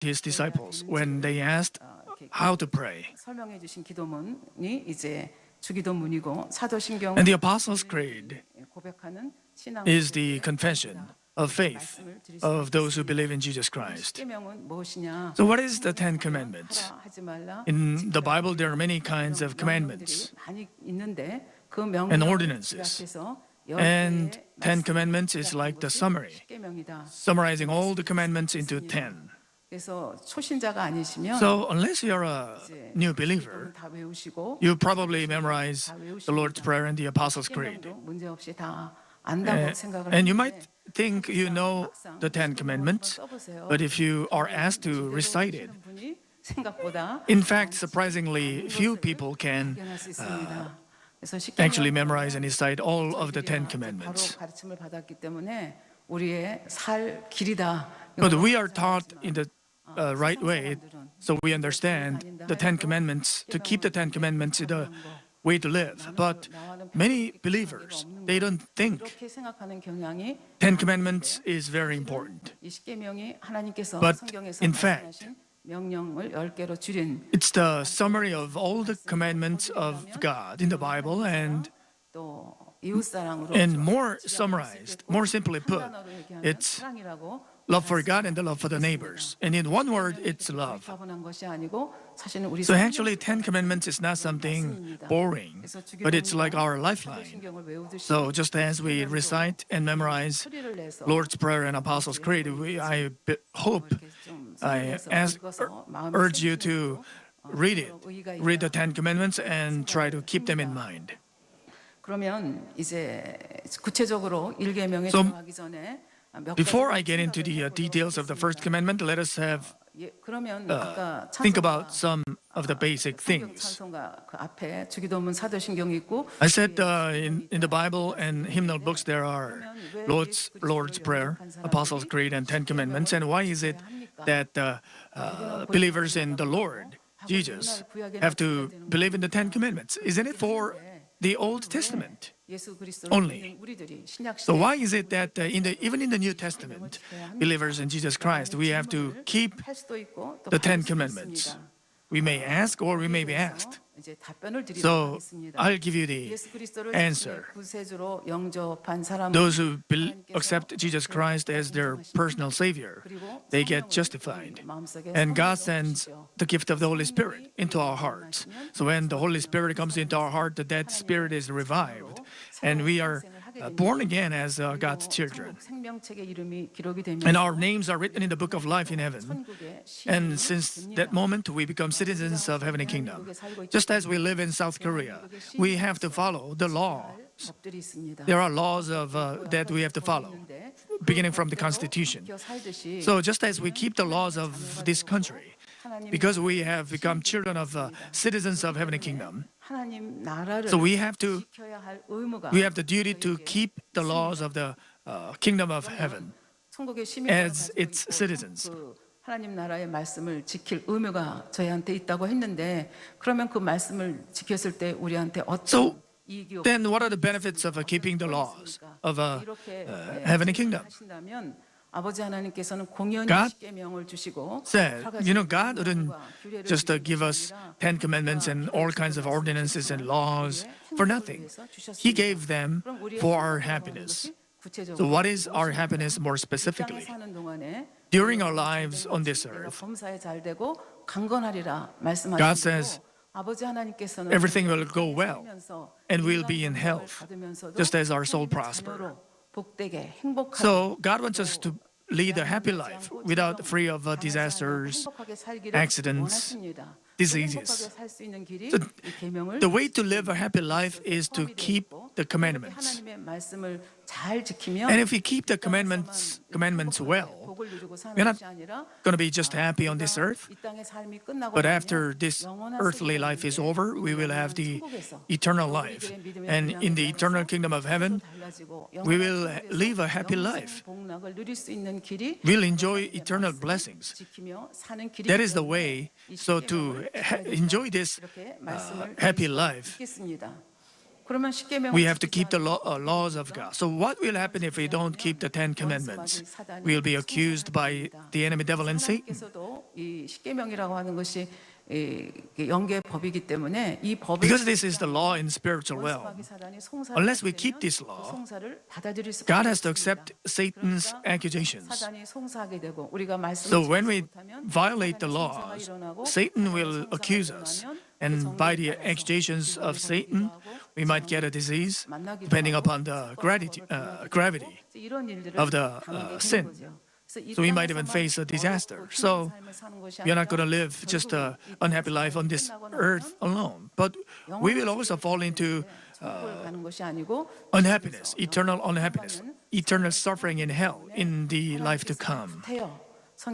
his disciples when they asked how to pray. 설명해 주신 기도문이 이제 주기도문이고 사도신경 And the Apostles' Creed 고백하는 신앙 is the confession of faith of those who believe in Jesus Christ. 십계명은 무엇이냐? So what is the Ten Commandments? 하지 말라. In the Bible, there are many kinds of commandments 많이 있는데 그 and 명령 ordinances. 앞에서 And Ten Commandments is like the summary, 십계명이다. summarizing all the commandments into 10. 그래서 초신자가 아니시면 So unless you're a new believer, 다 외우시고 you probably memorize the Lord's Prayer and the Apostles' Creed. 십계명도 문제 없이 다 안다고 생각을 And you 하는데 might think you know the Ten Commandments, but if you are asked to recite it, 분이 생각보다 in fact, surprisingly, few people can 발견할 수 있습니다. 그래서 actually 십계명 memorize and recite all of the Ten 바로 Commandments. 가르침을 받았기 때문에 우리의 살 길이다. But we are taught in the right way, so we understand the Ten Commandments, to keep the Ten Commandments is the way to live. But many believers, they don't think 이렇게 생각하는 경향이 Ten Commandments is very important. 이 십계명이 하나님께서 But 성경에서 in fact, 말씀하신 명령을 10개로 줄인 It's the summary of all the commandments of God in the Bible and 또 이웃사랑으로 more summarized, more simply put, 단어로 얘기하면 it's 사랑이라고 love for God and the love for the neighbors. And in one word, it's love. 차분한 것이 아니고 사실은 우리 So actually, Ten Commandments is not something boring, but it's like our lifeline. 신경을 외우듯이 So just as we recite and memorize 소리를 내서 Lord's Prayer and Apostles' Creed, hope, 이렇게 좀 I 읽어서 마음에 urge you to read it, 의의가 read the Ten Commandments and try to keep them in mind. 그러면 이제 구체적으로 1계명에 So, 들어가기 전에 몇 Before 가지 I get into the details of the first commandment, let us 예, 그러면 아까 think about some of the basic 성경 things. 찬송가 그 앞에 주기도문 사도신경이 있고 I said in the Bible and hymnal books there are Lord's Prayer, Apostles' Creed, and Ten Commandments. And why is it that believers in the Lord, Jesus, have to believe in the Ten Commandments? Isn't it for the Old Testament? 예수 그리스도를 only. 믿는 우리들이 신약 So 시대에 why is it that even in the New Testament, believers in Jesus Christ, we have to keep 할 수도 있고 또 the Ten 받을 수도 Commandments? 있습니다. We may ask or we may be asked. 이제 답변을 드리도록 So 하겠습니다. I'll give you the 예수 그리스도를 answer. 구세주로 영접한 사람은 Those who accept Jesus Christ as their personal Savior, they get justified. And God sends the gift of the Holy Spirit into our hearts. So when the Holy Spirit comes into our heart, that Spirit is revived. And we are born again as God's children. 생명책의 이름이 기록이 되면 And our names are written in the book of life in heaven. 천국의 And since that moment, we become citizens of heavenly kingdom. Just as we live in South Korea, we have to follow the law. 법들이 있습니다. There are laws that we have to follow, beginning from the Constitution. So just as we keep the laws of this country, because we have become children of citizens of heavenly kingdom, 하나님 나라를 so we have 지켜야 할 의무가 the duty to keep the laws of the kingdom of heaven 천국의 as 시민으로 its citizens. 하나님 나라의 말씀을 지킬 의무가 저희한테 있다고 했는데 그러면 그 말씀을 지켰을 때 우리한테 어떤 So 이익이 then what are the benefits of keeping the laws of 이렇게 heavenly kingdom? 하신다면 아버지 하나님께서는 공연히 God 십계명을 주시고 said, God wouldn't just give us 10 commandments and all kinds of ordinances and laws for nothing. He gave them for our happiness. So what is our happiness more specifically? 사는 동안에 During our lives on this earth, 범사에 잘 되고 강건하리라 말씀하시고 God says 아버지 하나님께서는 everything will go well and we'll be in health, just as our soul prosper. 자녀로 복되게 행복하게 So God wants us to lead a happy life without free of disasters, 행복하게 살기를 accidents, 원하십니다. diseases. 행복하게 살 수 있는 길이 So 이 계명을 The way to live a happy life is to keep the commandments. 하나님의 말씀을 잘 지키면 And if we keep the commandments well, 복을 누리고 사는 we're not 것이 아니라 going to be just happy on this earth, 이 땅의 삶이 끝나고 but 나면 after this 영원한 earthly 세계가 life is 있는데 over, we will have the 천국에서 eternal life. And in the eternal kingdom of heaven, 달라지고 we 영원한 will 천국에서 live a happy 영생 life. 복락을 누릴 수 있는 길이 We'll enjoy eternal blessings. 지키며 사는 길이 That is the way. So to enjoy this 이렇게 말씀을 happy life, 읽겠습니다. 그러면 십계명을 we have to 지키지 keep the 않으면 laws of God. So what will happen if we don't keep the Ten Commandments? We'll be accused by the enemy devil and Satan. 하나님께서도 이 십계명이라고 하는 것이 영계의 법이기 때문에 이 법을 Because this is the law in spiritual realm. 원수마귀 사단이 송사를 Unless we 하게 keep 되면 this 그 law, 송사를 받아들일 수가 God has to 없습니다. accept Satan's 그러니까 accusations. 사단이 송사하게 되고 우리가 말씀을 So when we 지키지 못하면 violate the 사단의 laws, 송사가 일어나고 Satan 사단의 will 송사가 accuse us. 일어나면 그 And by the 정죄에 따라서 accusations of 죽음을 Satan, 당하기도 하고 we might get a disease 만나기도 depending 하고 upon the gravity 이런 일들을 of the 당하게 되는 sin. 거죠. 그래서 이 So we might even 땅에서만 face a disaster. 어렵고 So 힘든 삶을 사는 것이 we are 아니라 not going to live just an 결국은 이 unhappy life on 땅에서 this 끝나고 earth 나면 alone, but we will also fall into 천국을 가는 것이 아니고 unhappiness, 지옥에서 eternal 영원히 unhappiness, 살아가는 eternal suffering in hell in the life to come. 태어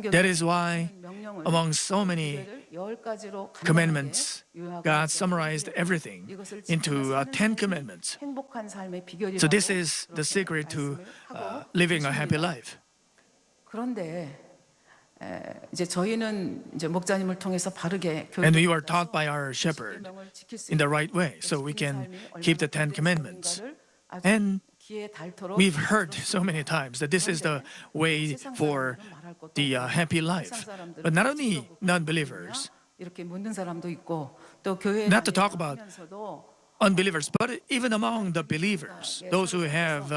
That is why among so many commandments, God summarized everything into 10 commandments. 행복한 삶의 비결이라고 So this is the 이렇게 secret to 말씀을 하고 living a happy 계십니다. life. 그런데 이제 저희는 이제 목자님을 통해서 바르게 And we 교육을 were 받아서 taught by our shepherd 십계명을 지킬 수 in the 있는 right way, so we can keep the 10 commandments. 아주 And 귀에 닳도록 we've heard so many times that this is the way for the happy life. But not only non-believers, 이렇게 묻는 사람도 있고 또 교회에 Not to talk about 다니면서도 unbelievers, but even among the believers, those who have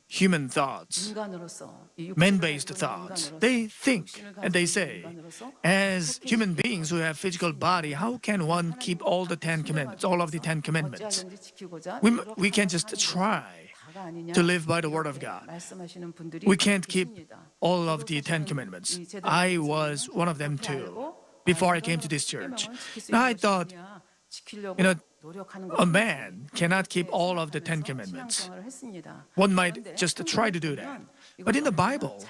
human thoughts, 인간으로서 이 man-based 육체를 thoughts, 가지고 있는 they think 인간으로서, and they 육신을 say, 가지고 있는 인간으로서 as human beings who have physical body, how can one keep all the 10 commandments, all of the 10 commandments? 어찌하든지 지키고자 We can't just try 다가 아니냐, to live by the word of God. 말씀하시는 분들이 We can't keep 계십니다. all of the 10 commandments. I was one of them too before I came to this church. Now I thought, you know, a man cannot keep all of the 10 commandments. One might just try to do that. But in the Bible,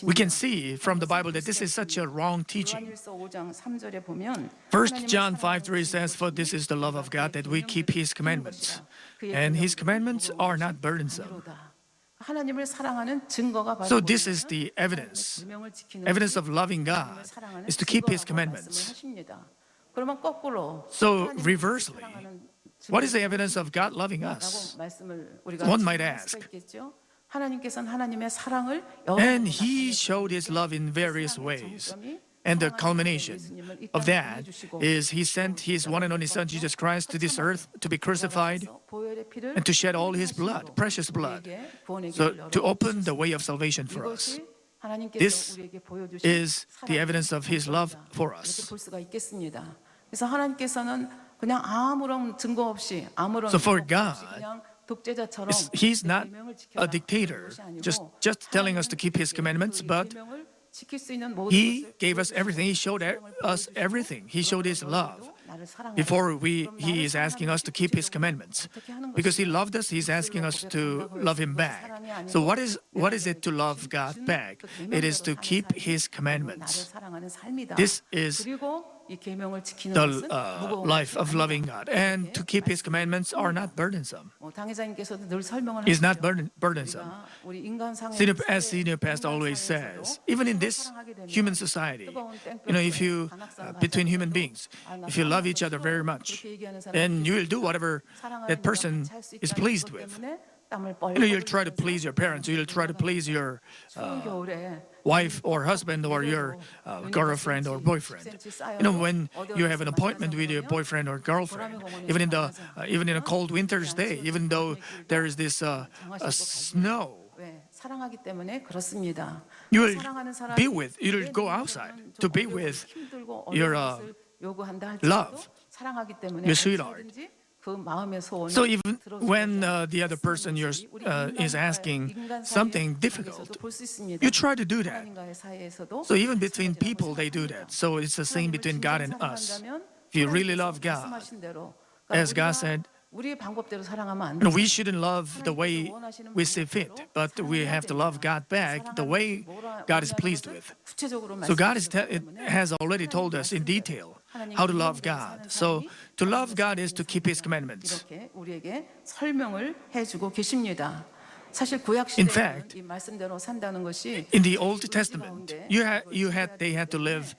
we can see from the Bible that this is such a wrong teaching. 1 John 5:3 says, "For this is the love of God, that we keep His commandments. And His commandments are not burdensome." 하나님을 사랑하는 증거가 바로 So this is the evidence. 계명을 지키는 Evidence of loving God is to keep His commandments. 그러면 거꾸로 So reversely, what is the evidence of God loving us? One might ask. 하나님께서는 하나님의 사랑을 여러 And 가지 He showed His love in various ways. And the culmination of that is He sent His one and only Son, Jesus Christ, to this earth to be crucified and to shed all His blood, precious blood, so to open the way of salvation for us. This is the evidence of His love for us. 볼 수가 있겠습니다. 그래서 하나님께서는 그냥 아무런 증거 없이 아무런 So for 증거 없이 God, 그냥 독재자처럼 He's not 계명을 지켜라 a dictator, 그런 것이 아니고 just telling us to keep His commandments, but 계명을 지킬 수 있는 모든 He 것을 gave us everything. He showed us everything. He showed His love. 나를 사랑하라. Before He is asking us to keep His commandments. Because He loved us, He's asking us to love Him back. So what is it to love God back? It is to keep His 나를 commandments. 사랑하는 삶이다. This is 그리고 이 계명을 지키는 the 것은 무거운 life of 것이 loving God. And to keep His commandments are not burdensome. 당회장님께서도 늘 설명을 Is not 하시죠. burdensome. 우리 인간 상에 As Senior Pastor always says, even in this human society, if you, between human beings, if you love each other very much, then you will do whatever that person is pleased with. You'll try to please your parents, you'll try to please your 겨울에 wife or husband or your girlfriend or boyfriend. When you have an appointment with your boyfriend or girlfriend, even in a cold winter's day, even though there is this snow, 사랑하기 때문에 그렇습니다. you will 사랑하는 사람이 be with, you'll go outside to be with 힘들고 your 어려운 것을 요구한다 love, 할지라도 사랑하기 때문에 your sweetheart. 언제든지 그 마음의 소원을 So even 들어주고자 when the other person is asking something difficult, you try to do that. 하나님과의 사이에서도 So even between people, they do that. So it's the same between God and us. If you really love God, 말씀하신 대로 as God said, 우리의 방법대로 사랑하면 안 we 돼. shouldn't love the way we see fit, but we have to love God back the way God is pleased with. 구체적으로 So God 말씀하시기 때문에 has already told us in detail how to love God. So to love God is to keep His commandments. 이렇게 우리에게 설명을 해주고 계십니다. 사실 구약 In 시대에는 fact, 이 말씀대로 산다는 것이 In the Old Testament, they had to live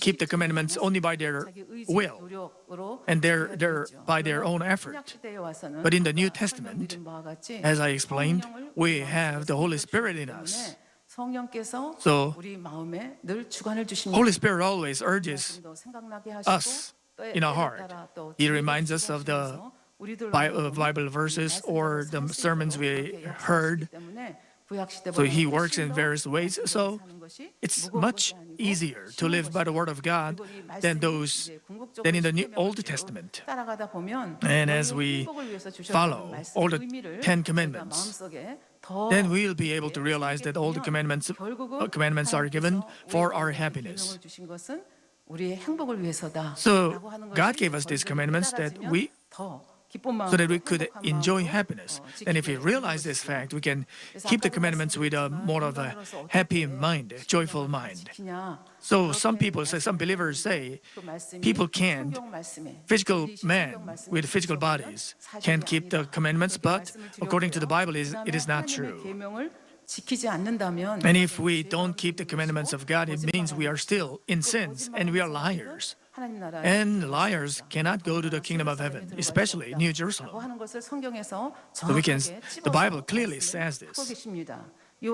keep the commandments only by their 자기 의지, will 노력으로 and 되었죠. by their own 신약 effort. 시대에 와서는 But in the New 아까 Testament, 설명드린 바와 같이 as I explained, 성령을 we 우리 have the 마음속에 Holy Spirit in 주시기 us. 때문에 성령께서 So, 우리 마음에 늘 주관을 주십니다. Holy Spirit always urges 말씀도 생각나게 하시고 us in our heart. He reminds us of the Bible verses or the sermons we heard. So he works in various ways. So it's much easier to live by the word of God than in the Old Testament. And as we follow all the 10 commandments, then we'll be able to realize that all the commandments are given for our happiness. So God gave us these commandments so that we could enjoy happiness. And if we realize this fact, we can keep the commandments with more of a happy mind, joyful mind. So some believers say, people can't, physical men with physical bodies can't keep the commandments, but according to the Bible, it is not true. And if we don't keep the commandments of God, it means we are still in sins and we are liars. And liars cannot go to the kingdom of heaven, especially New Jerusalem. So the Bible clearly says this. In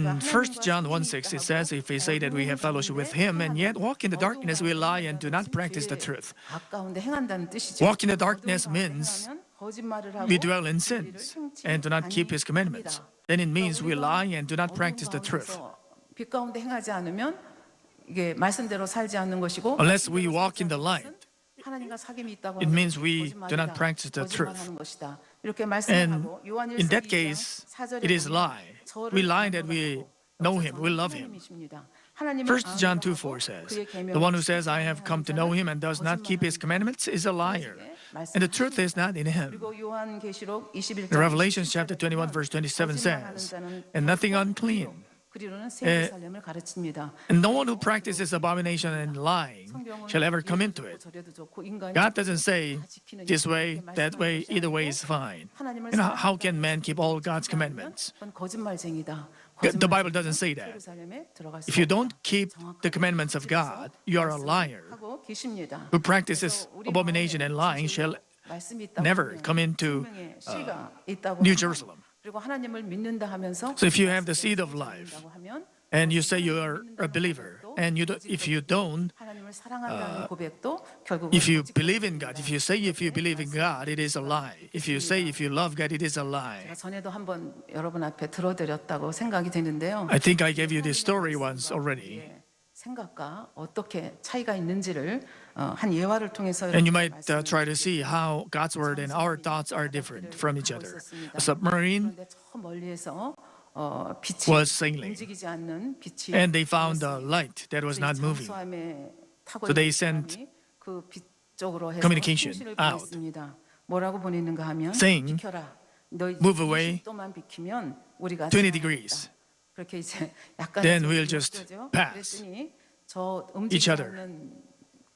1 John 1:6, it says, if we say that we have fellowship with Him and yet walk in the darkness, we lie and do not practice the truth. Walk in the darkness means we dwell in sins and do not keep His commandments. Then it means we lie and do not practice the truth. Unless we walk in the light, it means we do not practice the truth. And in that case, it is lie. We lie that we know Him, we love Him. 1 John 2:4 says, the one who says, I have come to know Him and does not keep His commandments is a liar, and the truth is not in Him. In Revelation chapter 21 verse 27 says, and nothing unclean, and no one who practices abomination and lying shall ever come into it. God doesn't say this way, that way, either way is fine. How can man keep all God's commandments? The Bible doesn't say that. If you don't keep the commandments of God, you are a liar. Who practices abomination and lying shall never come into New Jerusalem. So if you have the seed of life, and you say you are a believer, and if you believe in God, if you say if you believe in God, it is a lie. If you say if you love God, it is a lie. I think I gave you this story once already. 생각과 어떻게 차이가 있는지를 한 예화를 통해서 And you might try to see how God's word and our thoughts are different from each other. A submarine 저 멀리에서 빛이 was sailing, 움직이지 않는 빛이 and they found a light that was not moving. So they sent 그 빛 쪽으로 해서 communication 통신을 out, 보냈습니다. 뭐라고 보냈는가 하면 saying, 비켜라. 너 move away 20도만 비키면 우리가 20 degrees. 그렇게 이제 약간 Then we'll just pass 그랬더니 저 each 움직이지 other. 않는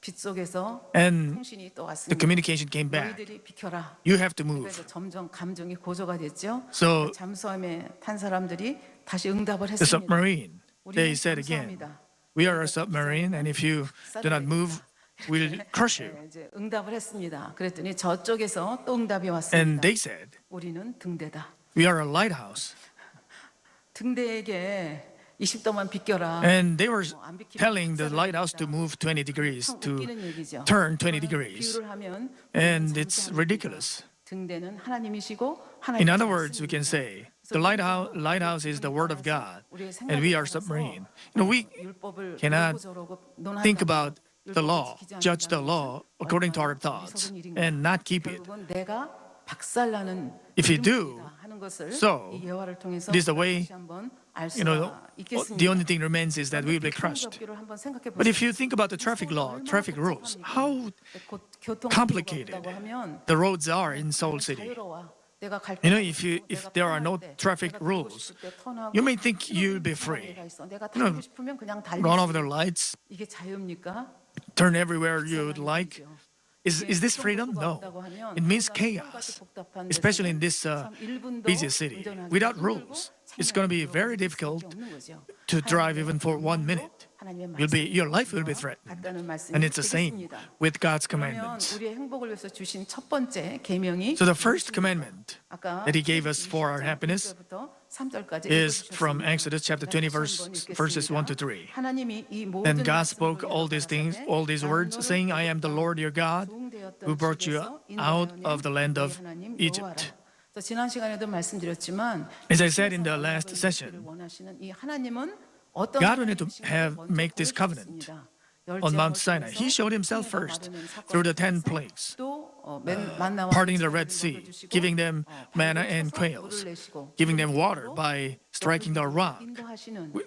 빛 속에서 And 통신이 또 the 왔습니다. communication came back. 너희들이 비켜라. You have to move. 그래서 점점 감정이 고조가 됐죠. So 잠수함에 탄 사람들이 다시 응답을 the 했습니다. submarine, they 우리는 said again, 잠수함이다. we are a submarine, and if you do not move, we'll crush you. 네, 이제 응답을 했습니다. 그랬더니 저쪽에서 또 응답이 And 왔습니다. they said, 우리는 등대다. we are a lighthouse. 등대에게 20도만 비껴라. And they were telling the lighthouse to move 20 degrees, to turn 20 degrees. 비유를 하면 And it's ridiculous. 등대는 하나님이시고 In 하나님 other words, we can say, the lighthouse is the word of God, and we are submarine. We cannot think about the law, judge the law according to our thoughts, and not keep it. 내가 박살나는 If you do, 하는 것을 so, 이 예화를 통해서 this is the way, 다시 한번 알 you know, 수가 있겠습니다. the only thing remains is that we will be crushed. 접기를 한번 생각해 But 보세요. if you think about the traffic law, traffic rules, how complicated the roads are in Seoul City. You know, if there are no traffic rules, you may think you'll be free. Run over the lights, 이게 자유입니까? turn everywhere you would like. Is this freedom? No. It means chaos, especially in this busy city. Without rules, it's going to be very difficult to drive even for 1 minute. Your life will be threatened. And it's the same with God's commandments. 우리의 행복을 위해서 주신 첫 번째 계명이 So the first commandment 아까 that He gave us for our happiness 3절까지 is from Exodus chapter 20, verses 1 to 3. 하나님이 이 모든 Then God spoke all these things, all these words, saying, I am the Lord your God, who brought you out of the land of Egypt. 지난 시간에도 말씀드렸지만 As I said in the last session, 원하시는 이 하나님은 어떤 God wanted to make this covenant on Mount Sinai. He showed Himself first through the 10 plagues, parting the Red Sea, giving them manna and quails, giving them water by striking the rock.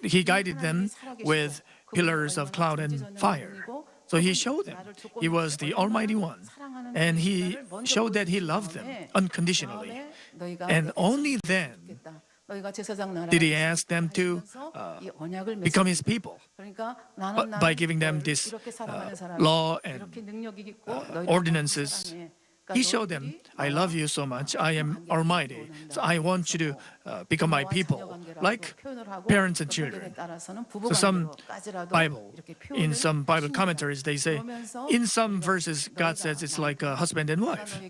He guided them with pillars of cloud and fire. So He showed them He was the Almighty One, and He showed that He loved them unconditionally. And only then did He ask them to become His people by giving them this law and ordinances. He showed them, I love you so much, I am Almighty, so I want you to become my people, like parents and children. So in some Bible commentaries, they say, in some verses, God says it's like a husband and wife.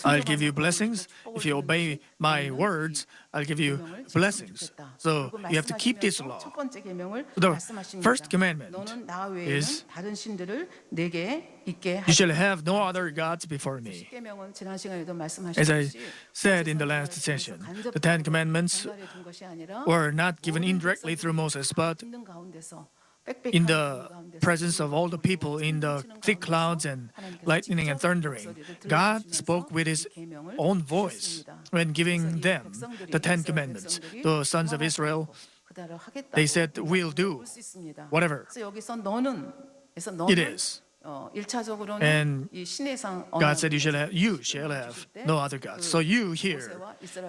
I'll give you blessings. If you obey my words, I'll give you blessings. So you have to keep this law. The first commandment is, you shall have no other gods before me. As I said in the last session, the 10 Commandments were not given indirectly through Moses, but in the presence of all the people, in the thick clouds and lightning and thundering, God spoke with His own voice when giving them the 10 Commandments. The sons of Israel, they said, we'll do whatever it is. And God said, you shall have no other gods. So you here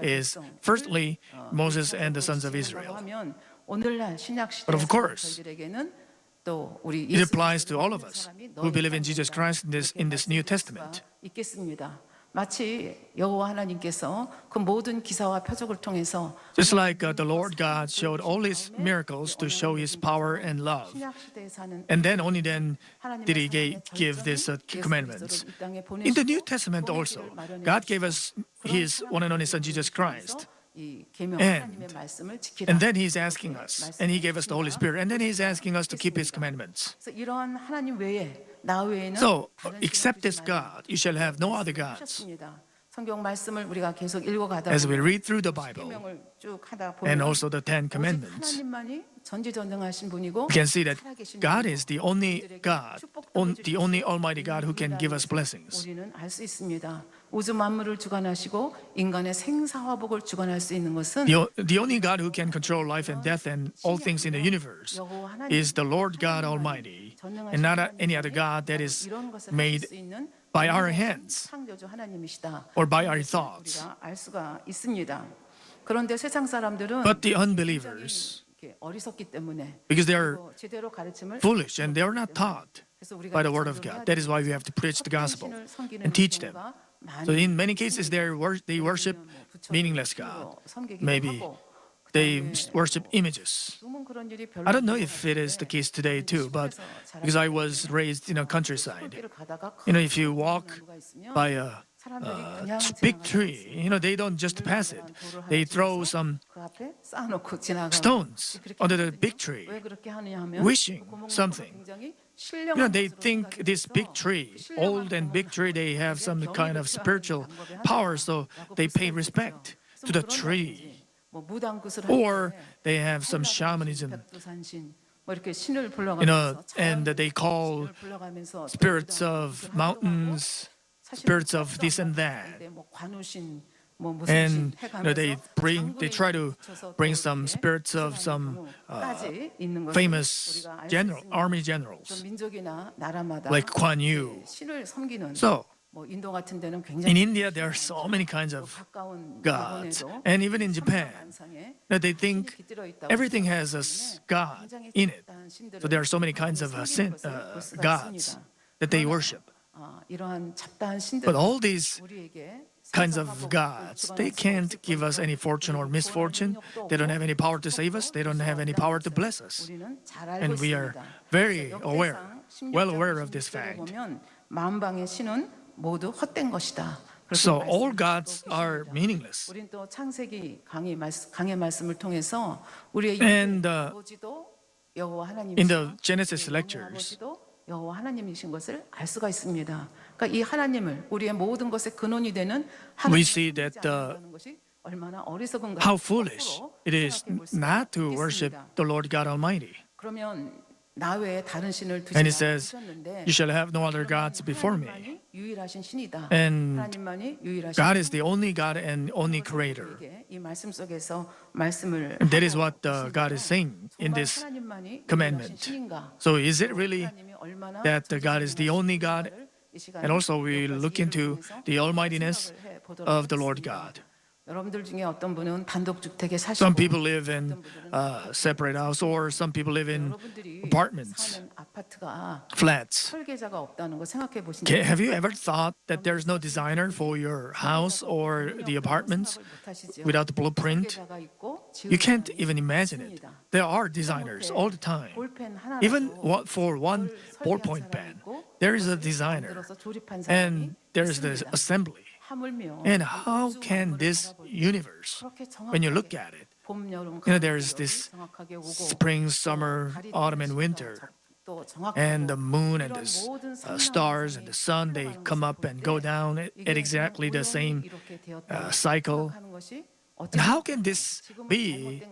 is firstly Moses and the sons of Israel. But of course, it applies to all of us who believe in Jesus Christ in this New Testament. 마치 여호와 하나님께서 그 모든 기사와 표적을 통해서 Just like the Lord God showed all His miracles to show His power and love. And then only then did He give these commandments. In the New Testament also, God gave us His one and only Son, Jesus Christ. And then He's asking us, and He gave us the Holy Spirit, and then He's asking us to keep His commandments. So, except this God, you shall have no other gods. As we read through the Bible and also the 10 Commandments, we can see that God is the only God, the only Almighty God who can give us blessings. 우주 만물을 주관하시고 인간의 생사화복을 주관할 수 있는 것은 The only God who can control life and death and all things in the universe is the Lord God Almighty, and not any other God that is made by our hands or by our thoughts. 알 수가 있습니다. 그런데 세상 사람들은 But the unbelievers, 어리석기 때문에 because they are 제대로 가르침을 foolish and they are not taught by the word of God. That is why we have to preach the gospel and teach them. So in many cases, they worship meaningless God. Maybe they worship images. I don't know if it is the case today too, but because I was raised in a countryside, if you walk by a big tree, they don't just pass it. They throw some stones under the big tree, wishing something. They think this big tree, old and big tree, they have some kind of spiritual power, so they pay respect to the tree. Or they have some shamanism, and they call spirits of mountains, spirits of this and that. And they try to bring some spirits of some famous army generals, like Kuan Yu. So, in India, there are so many kinds of gods, and even in Japan, they think everything has a god in it. So there are so many kinds of gods that they worship. But all these kinds of gods. They can't give us any fortune or misfortune. They don't have any power to save us. They don't have any power to bless us. 우리는 잘 알고 And we are 있습니다. very aware, 역대상 well 16장 aware of this 16절에 fact. 보면 만방의 신은 모두 헛된 것이다. 그렇게 So all 말씀하시고 gods are 계십니다. meaningless. 우린 또 창세기 강의 말씀을 통해서 우리의 And 아버지도 여호와 하나님이시고 in the Genesis 영의 lectures, 아버지도 여호와 하나님이신 것을 알 수가 있습니다. 그러니까 이 하나님을 우리의 모든 것의 근원이 되는 we 하나님을 see that 섬기지 않는다는 것이 얼마나 어리석은가. how foolish 거꾸로 it is 생각해 볼 수가 not to worship 있습니다. the Lord God Almighty. 그러면 나 외에 다른 신을 두지 And it 말라 says, 하셨는데 you shall have no other gods before me. 하나님만이 유일하신 신이다. And 하나님만이 유일하신 God is the only God and only Creator. 우리에게 이 말씀 속에서 말씀을 And that is 하고 what God is saying in 정말 this 하나님만이 commandment. 유일하신 신인가? So is it really 하나님이 얼마나 that God is the only God? 이 시간에 And also we 몇 가지 look 예를 into 통해서 the almightiness 생각을 해보도록 of the Lord 하겠습니다. God. 여러분들 중에 어떤 분은 단독주택에 사시고 Some people live in separate house, or some people live in 여러분들이 apartments, 사는 아파트가 flats. 설계자가 없다는 거 생각해 보신 적 Have you ever thought that there's no designer for your house or the apartments without the blueprint? 설계자가 있고 You can't 지으려면 even imagine it. There are designers all the time. 볼펜 Even 하나라도 for one 설계한 ballpoint 사람이 pen, 있고 there is a designer 만들어서 조립한 사람이 and there's the 있습니다. assembly. 하물며 And how 우주 can 만물을 this 바라볼 때 universe, 그렇게 when you look 정확하게 at it, 봄, 여름, there's 가을, this 겨울 정확하게 오고 spring, summer, 달이 autumn, and 되는 winter, 시기가 또 정확하고 and the moon and 이런 the 모든 stars and the sun, they come up and go down at exactly the same cycle. And how can this be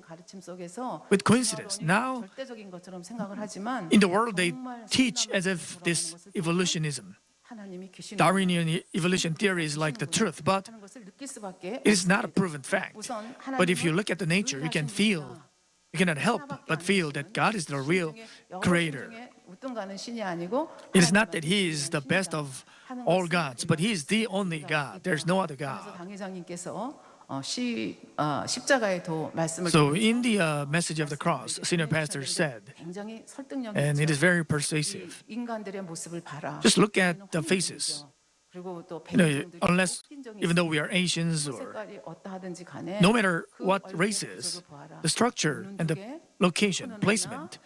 with coincidence? Now, 절대적인 것처럼 생각을 하지만 in the world, they 정말 teach 신앙을 as if this 돌아가는 것을 evolutionism, 하나님이 계시는 Darwinian evolution theory is like the truth, but 하는 것을 느낄 수밖에 it is not a proven fact. 우선 But if you 하나님은 look at the nature, you can feel, you cannot help but feel that God is the real creator. 우뚱가는 신이 아니고 It is not that He is the best of all gods, but He is the only God. There's no other 그래서 God. 당회장님께서 십자가의 도 말씀을 So in the message of the cross, senior pastor said, 굉장히 설득력이 and it is 있죠. very persuasive. 인간들의 모습을 봐라. Just look at the faces. 그리고 또 Unless, even though we are Asians or 색깔이 어떠하든지 간에 no matter 그 what 얼굴의 races, 구조를 보아라. the structure and the location, placement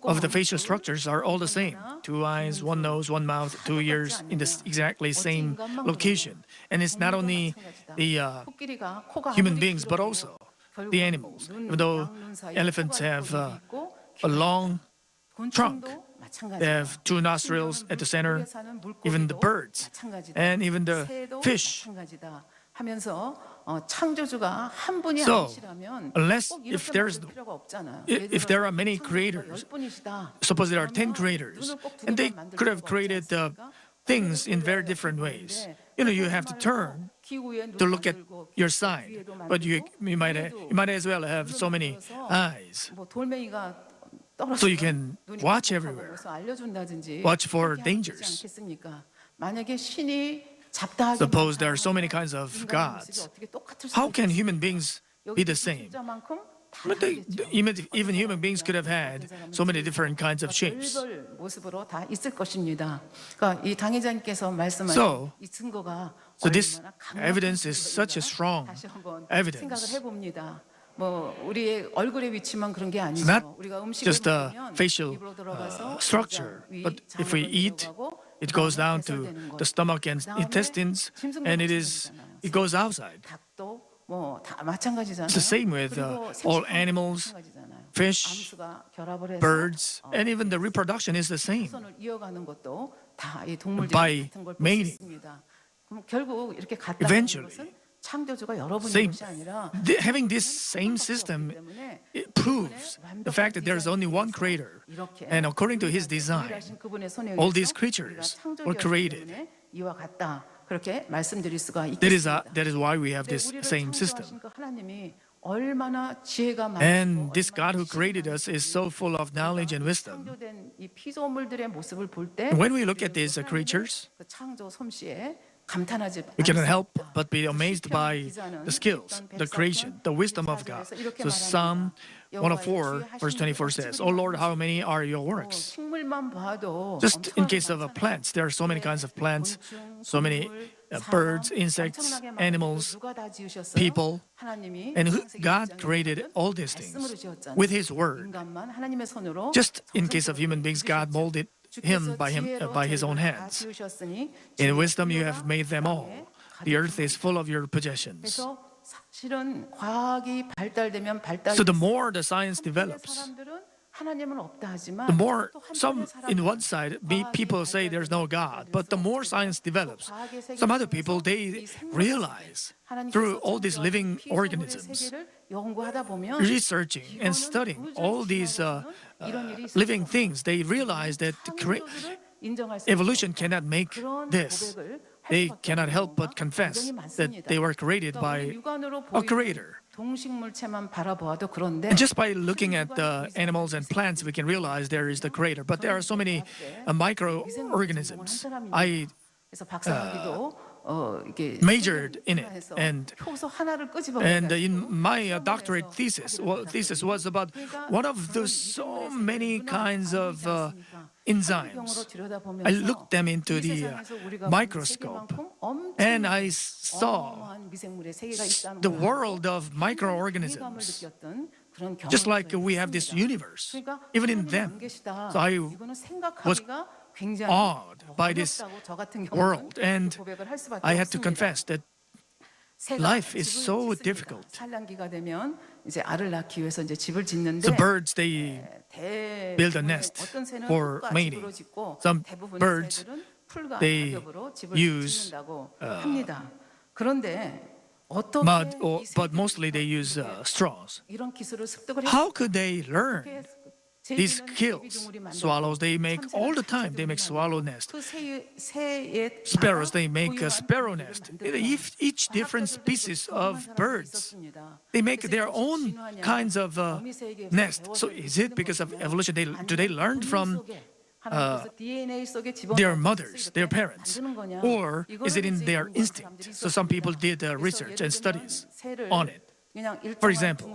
of the facial structures are all the same. 2 eyes, 1 nose, 1 mouth, 2 ears in the exactly same location. And it's not only the 코끼리가 코가 human 아무리 beings, but 길어도 also 결국 the animals. 눈, Even though 양눈 사이에 elephants 코가 have 있고 a long trunk, 곤충도 마찬가지다. they have 2 nostrils at the center, 물에 사는 even the 물고기도 birds, 마찬가지다. and even the 새도 fish. 마찬가지다 하면서 창조주가 한 분이 So, 아니시라면 unless 꼭 if 이렇게 there's 만들 필요가 없잖아요. if there are many 창조주가 creators, 10분이시다. suppose there are 10 creators, and they could have created things in very different ways. You have to turn to look at your side, but you might as well have so many eyes, 뭐 돌멩이가 so you can 눈이 watch 깜빡하고 everywhere, 그래서 알려준다든지 watch for 그렇게 하지 dangers. 않겠습니까? 만약에 신이 잡다하게 Suppose there are so many kinds of gods. How can human beings be the same? But even human beings could have had so many different kinds of shapes. 별별 모습으로 다 있을 것입니다. 그러니까 이 당회장님께서 말씀하신 So, 이 증거가 this 얼마나 강력한 evidence is such a strong 다시 한번 evidence. 생각을 해봅니다. 뭐 우리의 얼굴의 위치만 그런 게 아니죠. not 우리가 음식을 just a 먹으면 facial 입으로 들어가서 structure, 위, but if we 장으로 eat, 들어가고 it goes down to 배설되는 것. the stomach and 그다음에 intestines, 짐승도 and 마찬가지잖아요. it goes outside. 닭도 뭐 다 마찬가지잖아요. It's the same with 그리고 all 생식도 animals, 마찬가지잖아요. fish, 암수가 결합을 해서 birds, and even the reproduction is the same. 후손을 이어가는 것도 다 이 동물들 By 같은 걸 볼 수 mating. 있습니다. 그럼 결국 이렇게 같다는 Eventually, 것은 창조주가 여러분인 same, 것이 아니라 having this same system, 때문에 it proves the fact that there's only one creator, and according to his design, 유일하신 그분의 손에 all 의해서 these creatures 우리가 were 창조되었기 created. 때문에 이와 같다. 그렇게 말씀드릴 수가 That 있겠습니다. is why we have 근데 this 우리를 same 창조하신 system. 그 하나님이 얼마나 지혜가 And 많으시고 this God who 얼마나 created us is so full of knowledge and wisdom. 창조된 이 피조물들의 모습을 볼 때 When we look at these creatures, 그 창조 솜씨에 감탄하지 we cannot help 않습니다. but be amazed by the skills, the creation, the wisdom of God. So Psalm 104, verse 24 says, "O Lord, how many are your works?" 식물만 봐도 Just in 엄청나게 case of 많잖아요. plants, there are so many kinds of plants, so many birds, insects, 엄청나게 많은 animals, 누가 다 지으셨어요? people, 하나님이 and 창세기 God 1장에 created 보면은 all these 말씀으로 things 지었잖아요. with His word. 인간만 하나님의 손으로 Just in case of human 정성스럽게 beings, God 지으셨죠. molded 주께서 him 지혜로 by His own 저희를 다 hands. 지으셨으니 In 주의 wisdom, you 풍요가 have made them all. 땅에 The earth 가득하다. is full of your possessions. 그래서 사실은 과학이 발달되면 So the 발달될수록 more the science 한편의 develops, 사람들은 하나님은 없다 하지만 the more 또 some 한편의 in 사람들은 one side 과학이 people say there's no God, but the more science develops, 과학의 세계 some other 속에서 people 이 they 생물 realize 하나님께서 through all these 창조하신 living 피조물의 organisms, 세계를 연구하다 보면 researching and 이거는 studying 우주 all these 진화론은 이런 일이 있을 living 수 없다. things, they realize that 창조주를 인정할 수 evolution 없다. cannot make 그런 this. 고백을 할 They 수밖에 cannot 없는 help but 경우가 confess 굉장히 that 많습니다. they were created 그러니까 by 우리 육안으로 a 보이는 creator. 동식물체만 바라보아도 그런데 And just by looking at the animals and plants, we can realize there is the creator. But there are so many microorganisms. I 그래서 박사학위도 이게 majored in it, and 효소 하나를 끄집어 in my doctorate thesis was about one of those so many kinds of enzymes. I looked them into the microscope, and I saw the world of microorganisms, just like we have this universe, even in them. So I was awed by this world, and I had to confess that life is so difficult. 산란기가 되면 이제 알을 낳기 위해서 이제 집을 짓는데 The birds, they build a nest 어떤 새는 for 흙과 mating. 집으로 짓고 Some 대부분의 birds, 새들은 풀과 they 낙엽으로 집을 use, 짓는다고 합니다. 그런데 어떻게 mud, 이 but mostly they use straws. 이런 기술을 습득을 How could they learn 했을까? these kills? Swallows, they make all the time, they make swallow nest. 그 새의 Sparrows, they make a sparrow nest. Each different species of birds, they make their own kinds of nest. So is it because of evolution? Do they learn from their mothers, their parents? Or is it in their instinct? So some people did research and studies on it. For example,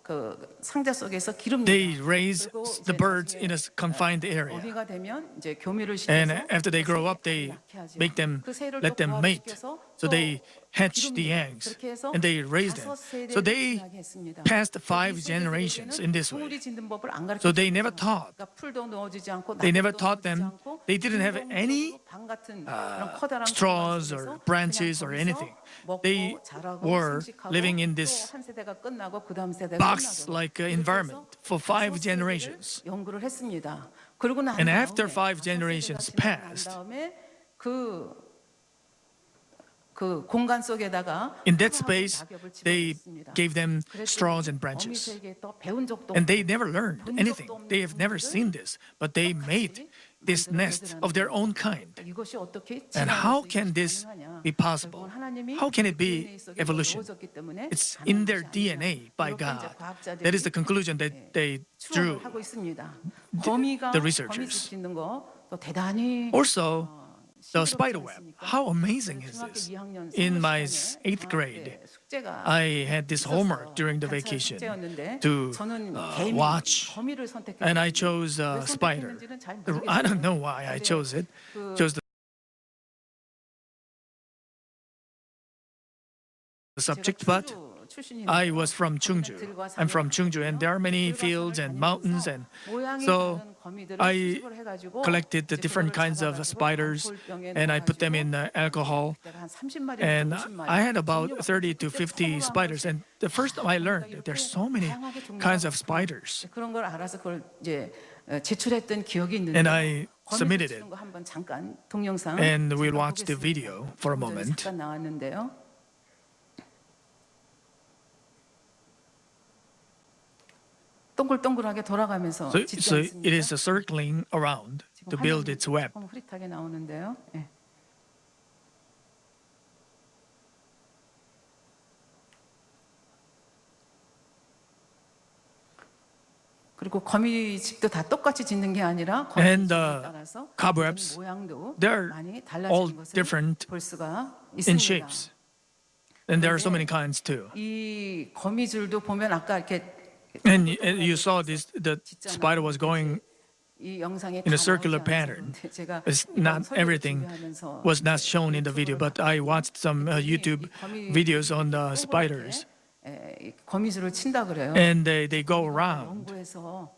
그 상자 속에서 기름 they raise the birds in a confined area. 어미가 되면 이제 교미를 And 시켜서 after they grow up, they make them, let them mate. So they hatch the eggs and they raise them. So they passed 5 generations in this way. So they never taught. They never taught them. They didn't have any straws or branches or anything. They were living in this box-like environment for 5 generations. 연구를 했습니다. 그러고 난 And after 다음에 5 generations passed, 그 공간 속에다가 in that space, they gave them straws and branches. 어미새에게 또 배운 적도 And they never learned anything. They have never seen this. But they made this nest of their own kind. 이것이 어떻게 And how can this be possible? How can it be evolution? It's in their DNA by God. That is the conclusion that they drew. 하고 있습니다. 거미가 the researchers. 짓는 거 또 대단히 Also, the spider web. How amazing is this? In my 8th grade, I had this homework during the vacation to watch, and I chose spider. I don't know why I chose it. Chose the subject, but I was from Chungju. I'm from Chungju, and there are many fields and mountains, and so I collected the different kinds of spiders, and I put them in alcohol, and I had about 30 to 50 spiders. And the first time I learned that there's so many kinds of spiders, 그런 걸 알아서 그걸 이제 제출했던 기억이 있는데 and I submitted it. 한번 잠깐 동영상 And we'll watch the video for a moment. 잠깐 나왔는데요. 동글동글하게 돌아가면서 So it is circling around to build its web. 흐릿하게 나오는데요. 예. 그리고 거미 집도 다 똑같이 짓는 게 아니라 거미 And 집에 따라서 cobwebs, 모양도 they're 많이 all 달라진 것을 different 볼 수가 in 있습니다. shapes. And there are so many kinds too. 이 거미줄도 보면 아까 이렇게 And you saw this, the spider was going 이 영상에 in a 다 circular 나오지 pattern. 않았는데 제가 It's 이번 not 설교를 everything 준비하면서 was not shown in the video, but I watched some YouTube videos on the spiders, 이 거미줄을 친다 그래요. and they go around. 연구해서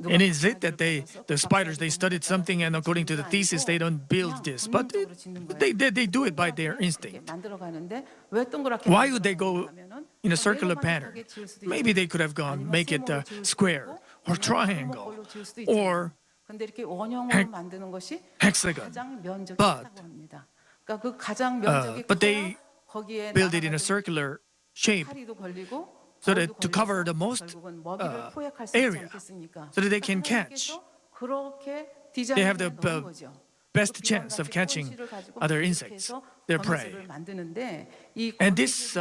And is it that the spiders they studied something, and according to the thesis they don't build this, but they do it by their instinct. 만들어가는데 왜 동그랗게 Why would they go 만들어가냐면은 in a circular 왜 pattern? 험악하게 지을 수도 Maybe 있고, they could have gone make it a 아니면 세모로 지을 수도 square 있고, or 아니면 triangle 원목걸로 지을 수도 있잖아요. or 근데 이렇게 원형으로 만드는 것이 hexagon. 가장 면적이 But, 크다고 합니다. 그러니까 그 가장 면적이 but 커야 they 거기에 build it in a 나가가지고 circular shape 파리도 걸리고 so that 벌도 to cover 걸려서 the most 결국은 먹이를 포획할 수 있지 area 않겠습니까? so that they can catch. 하나님께서 그렇게 They have the 디자인을 놓은 거죠. best chance of catching other insects, their prey. And this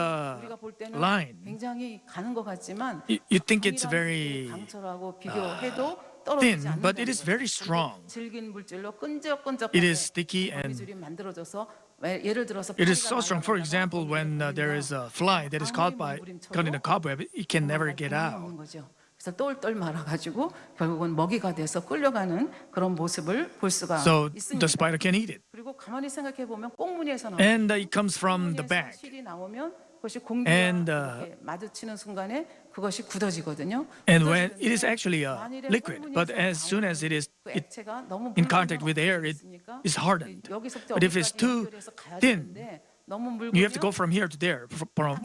line, 굉장히 가는 것 같지만 you think it's very 강철하고 비교해도 thin, 떨어지지 but 않는다는 it is 거죠. very strong. 질긴 물질로 끈적끈적하게 It is sticky and 거미줄이 만들어져서 예를 들어서 it is 파리가 so strong. For 날아가다가 example, when there is a fly that is caught in a cobweb, it can never get out. 거죠. 그래서 똘똘 말아가지고 결국은 먹이가 돼서 끌려가는 그런 모습을 볼 수가 So 있습니다. the spider can eat it. 그리고 가만히 생각해 보면 꽁무니에서 And it comes from the back. 실이 나오면 그것이 공기와 And, 이렇게 마주치는 순간에 그것이 굳어지거든요. And when it is 굳어지는데 actually a 만일에 liquid, but 꽁무니에서 as soon as it is 그 it 액체가 너무 in contact with air, it 있으니까 is hardened. 여기서부터 But if it's 어디까지 too 연결해서 가야 thin, 되는데 너무 you have to go 묽으면 from here to there,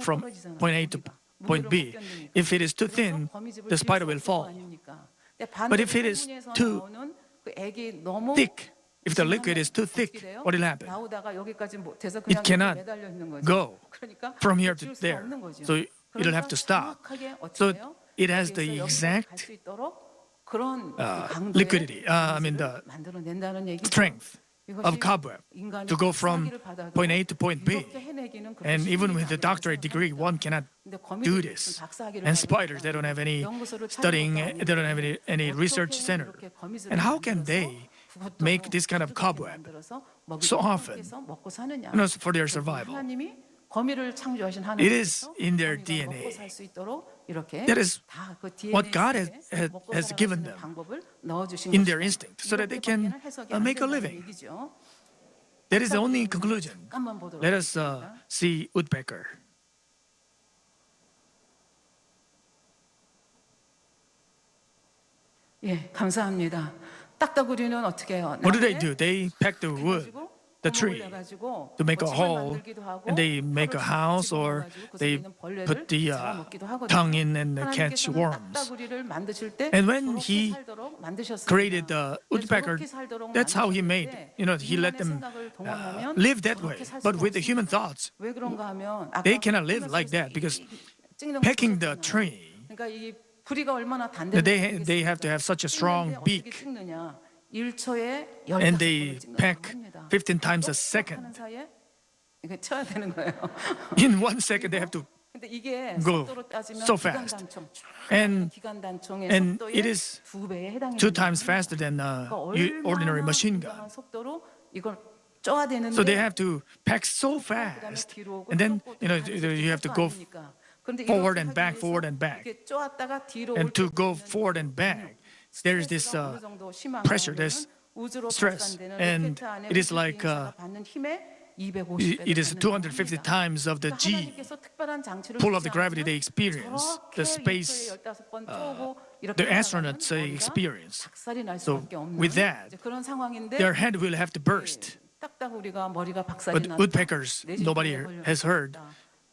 from point A to point B. If it is too thin, the spider will fall. But if it is too thick, if the liquid is too thick, what will happen? It cannot go from here to there. So it'll have to stop. So it has the exact liquidity, the strength of cobweb to go from point A to point B. And even with a doctorate degree, one cannot do this. And spiders, they don't have any studying, they don't have any research center. And how can they make this kind of cobweb so often, for their survival? It is in their DNA. That is what God has given them in their instinct, so that they can make a living. That is the only conclusion. Let us see woodpecker. 예, 감사합니다. 딱따구리는 어떻게 해요? What do they do? They pack the wood, the tree, to make a hole, and they make a house, or they put the tongue in and catch worms. And when he created the woodpecker, that's how he made. He let them live that way. But with the human thoughts, they cannot live like that, because pecking the tree, they have to have such a strong beak, and they peck 15 times a second. In 1 second, they have to go so fast. And it is 2 times faster than ordinary machine gun. So they have to pack so fast. And then, you have to go forward and back, forward and back. And to go forward and back, there is this pressure, there's stress. And it is like it is 250 times of the G pull of the gravity they experience, the space, the astronauts experience. So with that, their head will have to burst. But woodpeckers, nobody has heard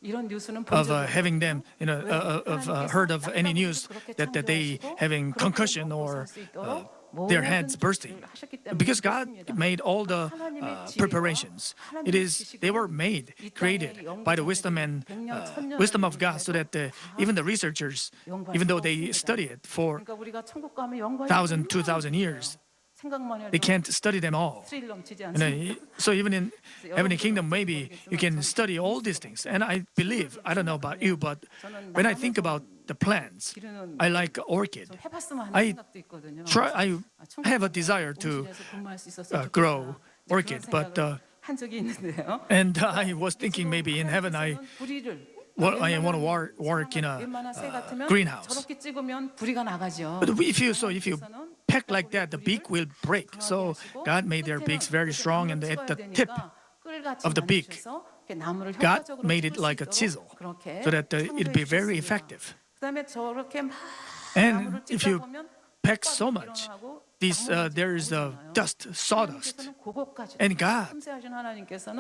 of having them, heard of any news that they having concussion or their heads bursting, because God made all the preparations. They were created by the wisdom and wisdom of God, so that even the researchers, even though they study it for 1,000, 2,000 years, they can't study them all. So even in Heavenly Kingdom, maybe you can study all these things. And I believe, I don't know about you, but when I think about the plants, I like orchid. I have a desire to grow orchid, but and I was thinking maybe in heaven I want to work in a greenhouse. But if you peck like that, the beak will break. So God made their beaks very strong, and at the tip of the beak, God made it like a chisel so that it'd be very effective. And if you peck so much, there is dust, sawdust, and God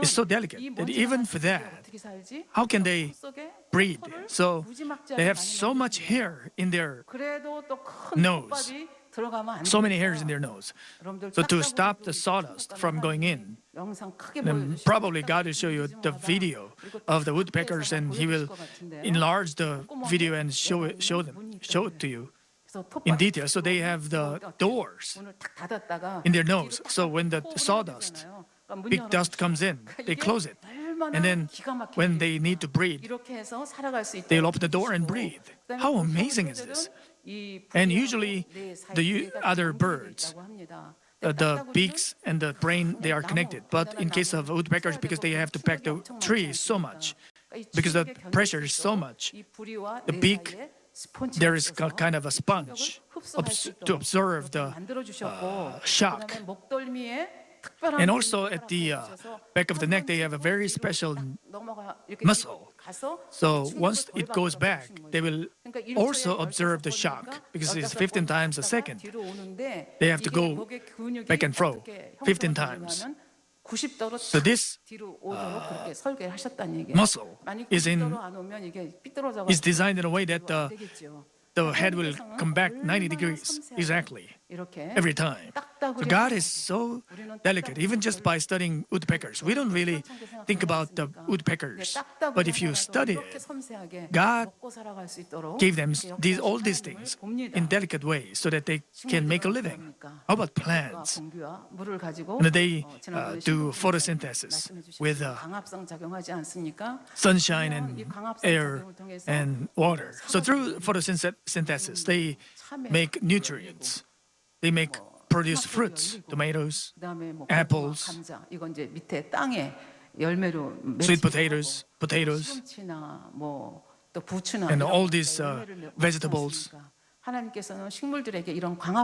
is so delicate that even for that, how can they breathe? So they have so much hair in their nose, so many hairs in their nose. So to stop the sawdust from going in, then probably God will show you the video of the woodpeckers, and He will enlarge the video and show it to you in detail. So they have the doors in their nose. So when the sawdust, big dust comes in, they close it. And then when they need to breathe, they'll open the door and breathe. How amazing is this? And usually the other birds, the beaks and the brain, they are connected. But in case of woodpeckers, because they have to peck the tree so much, because the pressure is so much, the beak, there is kind of a sponge to absorb the shock. And also at the back of the neck, they have a very special muscle. So once it goes back, they will also observe the shock because it's 15 times a second. They have to go back and fro 15 times. So this muscle is designed in a way that the head will come back 90 degrees exactly every time. So God is so delicate, even just by studying woodpeckers. We don't really think about the woodpeckers, but if you study it, God gave them all these things in delicate ways so that they can make a living. How about plants? And they do photosynthesis with sunshine and air and water. So through photosynthesis, they make nutrients. They produce fruits, tomatoes, apples, sweet potatoes, and all these vegetables.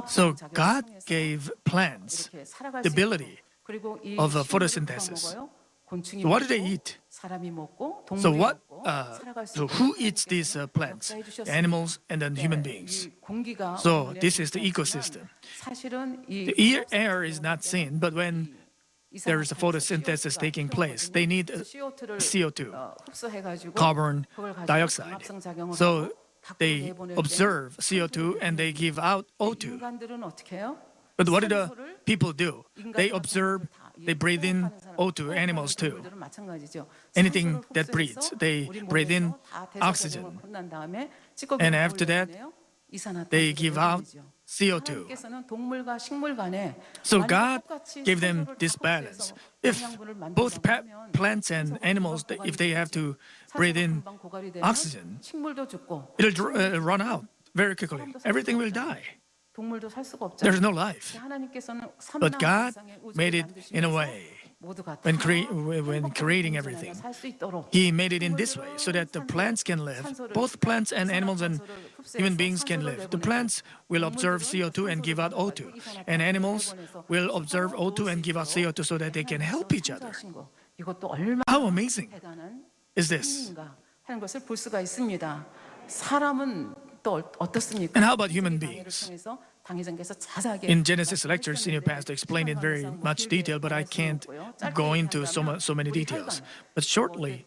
So God gave plants the ability of photosynthesis. What do they eat? So who eats these plants? The animals and then human beings. So this is the ecosystem. The air is not seen, but when there is a photosynthesis taking place, they need CO2, carbon dioxide. So they observe CO2 and they give out O2. But what do the people do? They observe, they breathe in O2, animals too. Anything that breathes, they breathe in oxygen. And after that, they give out CO2. So God gave them this balance. If both plants and animals, if they have to breathe in oxygen, it'll run out very quickly. Everything will die. There's no life. But God made it in a way. When creating everything, He made it in this way so that the plants can live. Both plants and animals and human beings can live. The plants will observe CO2 and give out O2. And animals will observe O2 and give out CO2 so that they can help each other. How amazing is this? And how about human beings? In Genesis lectures, Senior Pastor explained in very much detail, but I can't go into so many details. But shortly,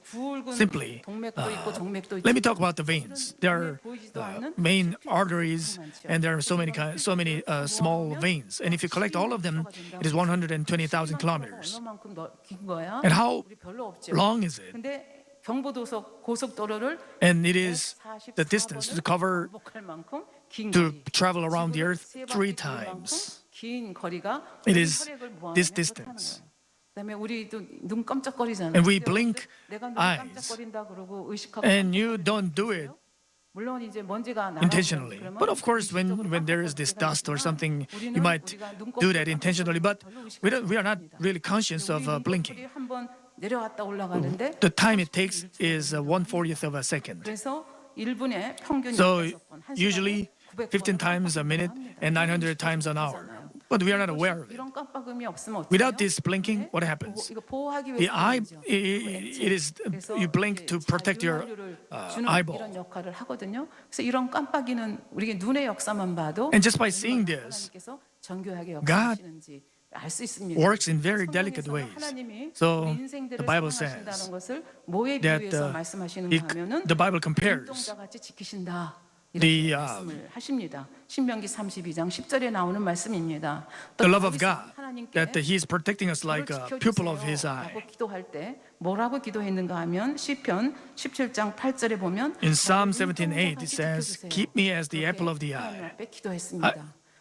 simply, let me talk about the veins. There are main arteries, and there are so many small veins. And if you collect all of them, it is 120,000 kilometers. And how long is it? And it is the distance to cover, to travel around the earth 3 times. It is this distance. And we blink eyes. And you don't do it intentionally. But of course, when there is this dust or something, you might do that intentionally. But we are not really conscious of blinking. The time it takes is 1/40th of a second. So usually 15 times a minute and 900 times an hour. But we are not aware of it. 이런 깜빡임이 없으면 어때요? Without this blinking, what happens? 이거 보호하기 The 위해서 eye, 그러죠. it is you blink to protect your 주는 eyeball. 이런 역할을 하거든요. 그래서 이런 깜빡이는 우리가 눈의 역사만 봐도 And just by seeing this, 하나님께서 정교하게 God 역사하시는지 알 수 있습니다. works in very delicate 성경에서는 ways. 하나님이 So 우리 인생들을 the Bible 사랑하신다는 says 것을 뭐에 that 비유해서 말씀하시는가 하면은 the Bible compares 눈동자같이 지키신다. the 이렇게 말씀을 하십니다. 신명기 32장 10절에 나오는 말씀입니다. 또 the love of 다윗은 God, 하나님께 that He is protecting us like a pupil of His eye. 라고 기도할 때 뭐라고 기도했는가 하면 시편 17장 8절에 보면 In Psalm 나를 17:8 it 눈동자같이 says, 지켜주세요. "Keep me as the 그렇게 apple of the 하나님 eye." 앞에 기도했습니다.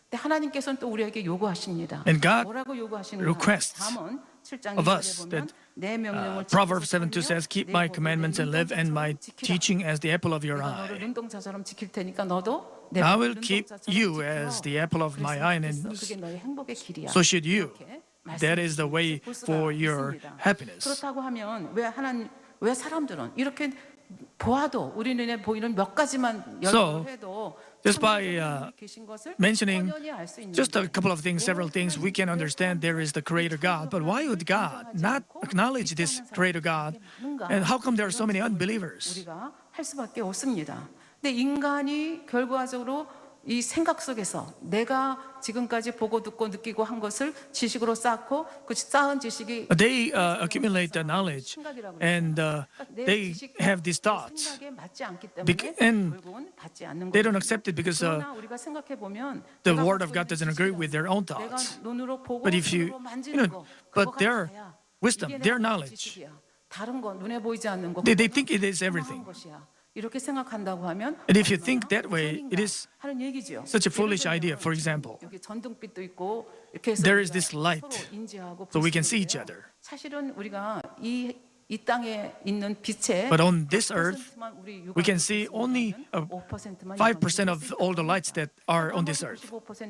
근데 하나님께서는 또 우리에게 요구하십니다. And God 뭐라고 요구하시는가? requests 잠언 7장 of 2절에 us 보면 that, 내 명령을 Proverbs 지키고 7:2 says, "Keep 내 my 법을 commandments and live, and my 지키라. teaching as the apple of your 내가 너를 eye." 눈동자처럼 지킬 테니까 너도 내 I 법을 will keep 눈동자처럼 you 지켜. as the apple of my eye, and 그게 너의 행복의 길이야. so should you. 이렇게 That is the way 말씀하시는 for 것을 볼 수가 your 있습니다. happiness. 그렇다고 하면 왜 사람들은 이렇게 보아도 우리 눈에 보이는 몇 가지만 So, 연구를 해도 just by, 하나님이 계신 것을 mentioning 뻔히 알수 있는데 just a couple of things, several things, we can understand there is the Creator God. But why would God not acknowledge this Creator God? And how come there are so many unbelievers? 우리가 할 수밖에 없습니다. 근데 인간이 결과적으로 이 생각 속에서 내가 지금까지 보고 듣고 느끼고 한 것을 지식으로 쌓고 그 쌓은 지식이 They accumulate the knowledge and they have these thoughts. 생각에 맞지 않기 때문에 And 결국은 받지 않는 they don't 거죠. accept it because 그러나 우리가 생각해 보면 the Word of God doesn't agree with their own 내가 thoughts. 눈으로 보고 But if you, 손으로 만지는 거, but 그거가 their 다야. wisdom, 이게 their 내가 knowledge, 지식이야. 다른 건 눈에 보이지 않는 거. they 그거는 think it is 평범한 everything. 것이야. 이렇게 생각한다고 하면 And if you think 얼마나 that way, it is 하는 얘기죠. such a 예를 foolish 들면 idea. For example, 여기 전등빛도 있고 이렇게 해서 there is 우리가 this light, 서로 인지하고 so 볼 we can 수 see each 있는데요. other. 사실은 우리가 이 땅에 있는 빛의 But on this earth, 5%만 우리 we can see only 5% of all the lights that are on this earth.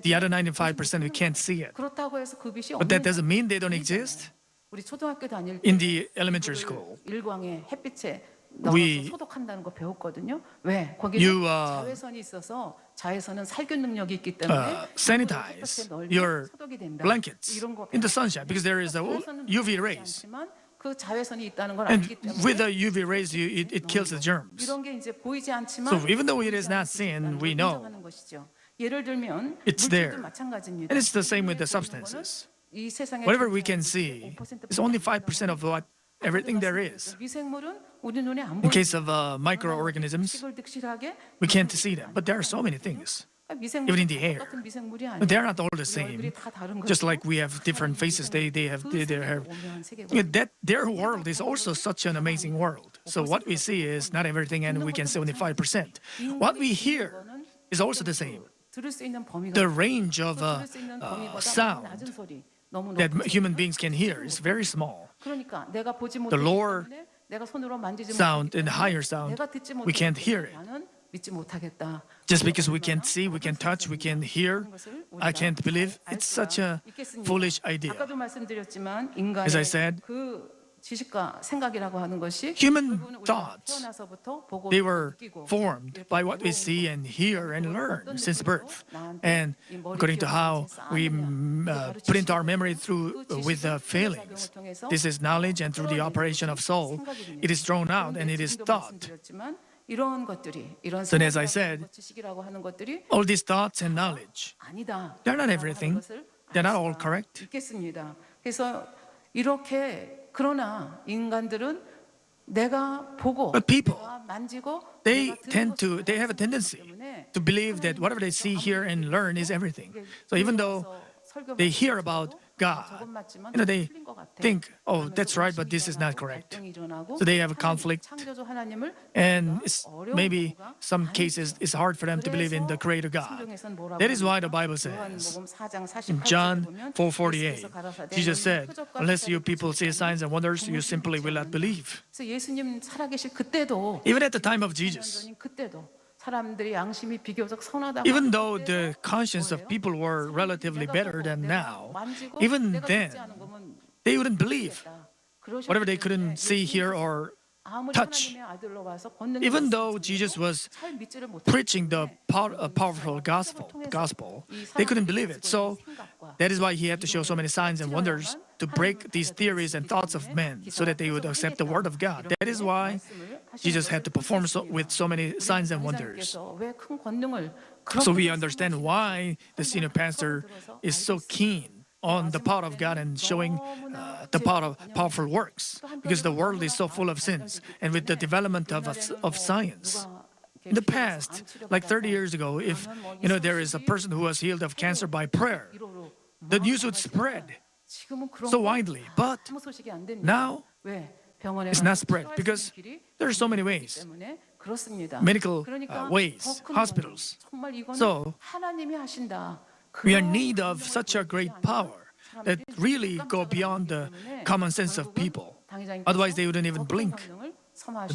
The other 95% we can't see it. 그렇다고 해서 그 빛이 But that 없는 doesn't mean they don't exist. 우리 초등학교 다닐 때 In the elementary school, 일광의 햇빛에 We- 넣어서 소독한다는 거 배웠거든요. 왜? 거기 You, 자외선이 있어서 자외선은 살균 능력이 있기 때문에 sanitize 햇볕에 널리 your 소독이 된다. blankets 이런 거 in the sunshine because there is a 자외선은 UV 보이지 rays. 않지만 그 자외선이 있다는 걸 And 알기 때문에 with the UV rays, it kills the germs. 이런 게 이제 보이지 않지만 So even though it is not seen, we know 인정하는 것이죠. 예를 들면 it's 물질도 there. 마찬가지입니다. And it's the same with the 눈에 보이는 substances. 거는 이 세상에 Whatever we 존재하는 can see 5% is only 5% of what everything there is. 미생물은 우리 눈에 안 In 보이는 case of microorganisms, 식을 득실하게 we can't see them. But there are so many things. 미생물 even in the air. 똑같은 미생물이 아니야. But they're not all the 우리 same. 얼굴이 다 다른 Just 거죠. like we have different faces, they have 오묘한 세계관. that their world is also such an amazing world. So what we see is not everything, and we can see only 5%. What we hear is also the same. 들을 수 있는 범위가 The range of 들을 수 있는 범위보다 sound 낮은 소리, 너무 that 높은 human 소리. beings can hear is very small. 그러니까 내가 보지 The 못하기 lower 때문에 내가 손으로 만지지 sound 못하기 and 때문에 higher sound, 내가 듣지 we can't 못하기 hear 때문에 it. 나는 믿지 못하겠다. Just because we can't see, we can touch, we can hear, I can't believe. It's such a foolish idea. 아까도 말씀드렸지만 As I 인간의 said, 그 지식과 생각이라고 하는 것이 human 결국은 우리가 thoughts, 태어나서부터 보고 they were 느끼고 formed by what we see and hear and learn since birth. And according to how we put into our memory through with the feelings, this is knowledge, and through the operation of soul, it is thrown out and it is thought. 이런 것들이 이런 So as I said, 지식이라고 하는 것들이 all these thoughts and knowledge, 아니다. they're not everything. They're not all correct. 있겠습니다. 그래서 이렇게 그러나 인간들은 내가 보고 But people, 내가 만지고 They 내가 듣는 tend 것을 to, they have a 알기 tendency 때문에 to believe that whatever they see, hear, and learn is everything. So even though they hear about God, they think, oh, that's right, but this is not correct. So they have a conflict, and it's maybe some cases it's hard for them to believe in the Creator God. That is why the Bible says in John 4:48, Jesus said, "Unless you people see signs and wonders, you simply will not believe." 그래서 예수님 살아계실 그때도 Even at the time of Jesus, 그때도 사람들이 양심이 비교적 선하다고 even though the conscience of people were relatively better than now, even then, they wouldn't believe whatever they couldn't see, hear, or touch. 하나님의 아들로 와서 권능이 Even though 있었을지라도 Jesus was 잘 믿지를 preaching the 못했는데 powerful gospel, they couldn't believe it. So that is why he had to show so many signs and wonders to break these theories and thoughts of men so that they would accept the word of God. That is why Jesus had to perform with so many signs and wonders. 왜큰 권능을 So we understand why the senior pastor is so keen on the power of God and showing the power of powerful works, because the world is so full of sins, and with the development of science. In the past, like 30 years ago, if there is a person who was healed of cancer by prayer, the news would spread so widely. But now it's not spread because there are so many ways, medical ways, hospitals. So we are in need of such a great power that really go beyond the common sense of people. Otherwise, they wouldn't even blink.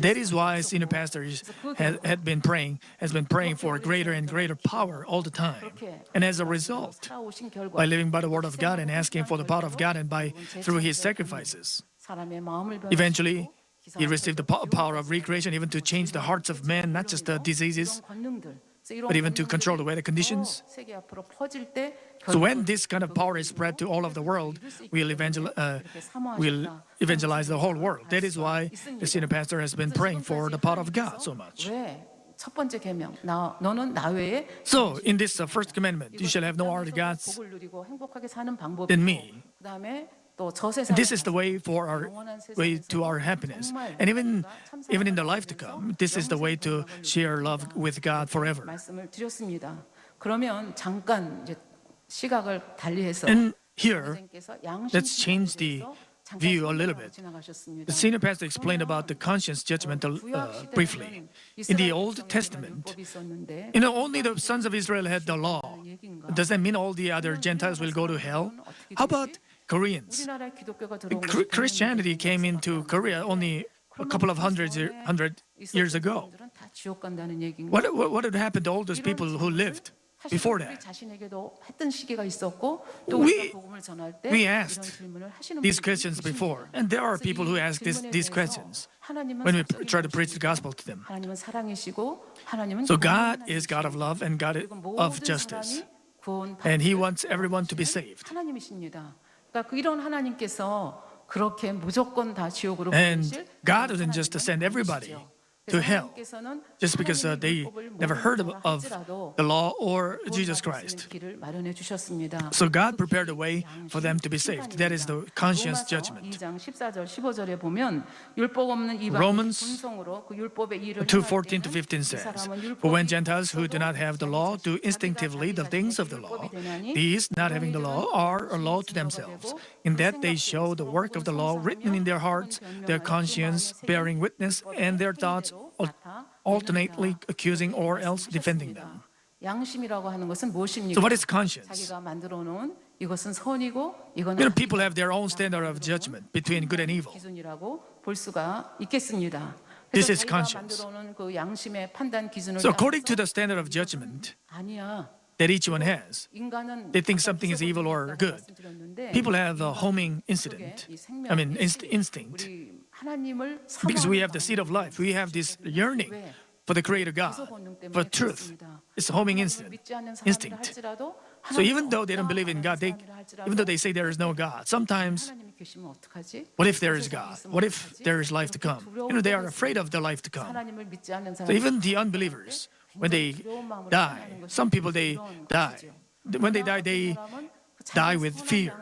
That is why senior pastors has been praying for greater and greater power all the time. And as a result, by living by the word of God and asking for the power of God and through his sacrifices, eventually he received the power of recreation even to change the hearts of men, not just the diseases, but even to control the weather conditions. So when this kind of power is spread to all of the world, we'll evangelize the whole world. That is why the senior pastor has been praying for the power of God so much. 첫 번째 계명, 너는 나 외에 So in this first commandment, you shall have no other gods 복을 누리고 행복하게 사는 방법이고, than me. 그다음에 또 저 세상 This is the way to our happiness. And even in the life to come, this is the way to share love with God forever. 말씀을 드렸습니다. 그러면 잠깐 이제 시각을 달리해서 And here, 선생님께서 let's change the view a little bit. The senior pastor explained about the conscience judgment briefly. In the Old Testament, only the sons of Israel had the law. Does that mean all the other Gentiles will go to hell? How about Koreans? Christianity came into Korea only a couple of hundred years ago. What had happened to all those people who lived before that? We asked these questions before, and there are people who ask these questions when we try to preach the gospel to them. So God is God of love and God of justice, and He wants everyone to be saved. 그러니까 이런 하나님께서 그렇게 무조건 다 지옥으로 And 보내실 God doesn't just send everybody to hell just because they never heard of the law or Jesus Christ. So God prepared a way for them to be saved. That is the conscience judgment. 2장 14절 15절에 보면 율법 없는 이방인 Romans 분성으로 그 율법의 일을 2:14 to 15 says, For when Gentiles who do not have the law do instinctively the things of the law, these, not having the law, are a law to themselves, in that they show the work of the law written in their hearts, their conscience bearing witness, and their thoughts alternately accusing or else defending them. 양심이라고 하는 것은 무엇입니까? So what is conscience? 자기가 만들어 놓은 이것은 선이고 이거는 People have their own standard of judgment between good and evil. 기준이라고 볼 수가 있겠습니다. This 그래서 is 자기가 conscience. 만들어 놓은 그 양심의 판단 기준을 So according to 따라서 the standard of judgment 아니야. that each one has, 인간은 they think something is evil or good. People have a homing instinct. Instinct. 우리 하나님을 Because we have the seed of life. We have this yearning for the Creator God, for truth. It's a homing instinct. So even though they don't believe in God, even though they say there is no God, sometimes, what if there is God? What if there is life to come? They are afraid of the life to come. So even the unbelievers, when they die, some people they die. When they die with fear.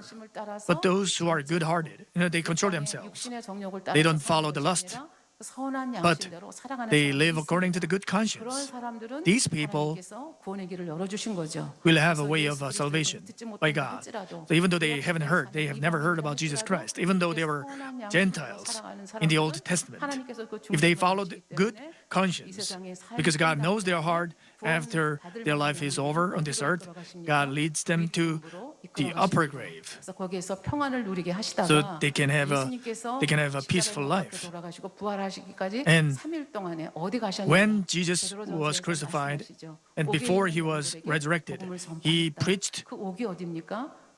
But those who are good-hearted, they control themselves. They don't follow the lust, but they live according to the good conscience. These people will have a way of salvation by God. So even though they have never heard about Jesus Christ, even though they were Gentiles in the Old Testament, if they followed good conscience, because God knows their heart, after their life is over on this earth, God leads them to the upper grave, so they can have a peaceful life. And when Jesus was crucified and before he was resurrected, he preached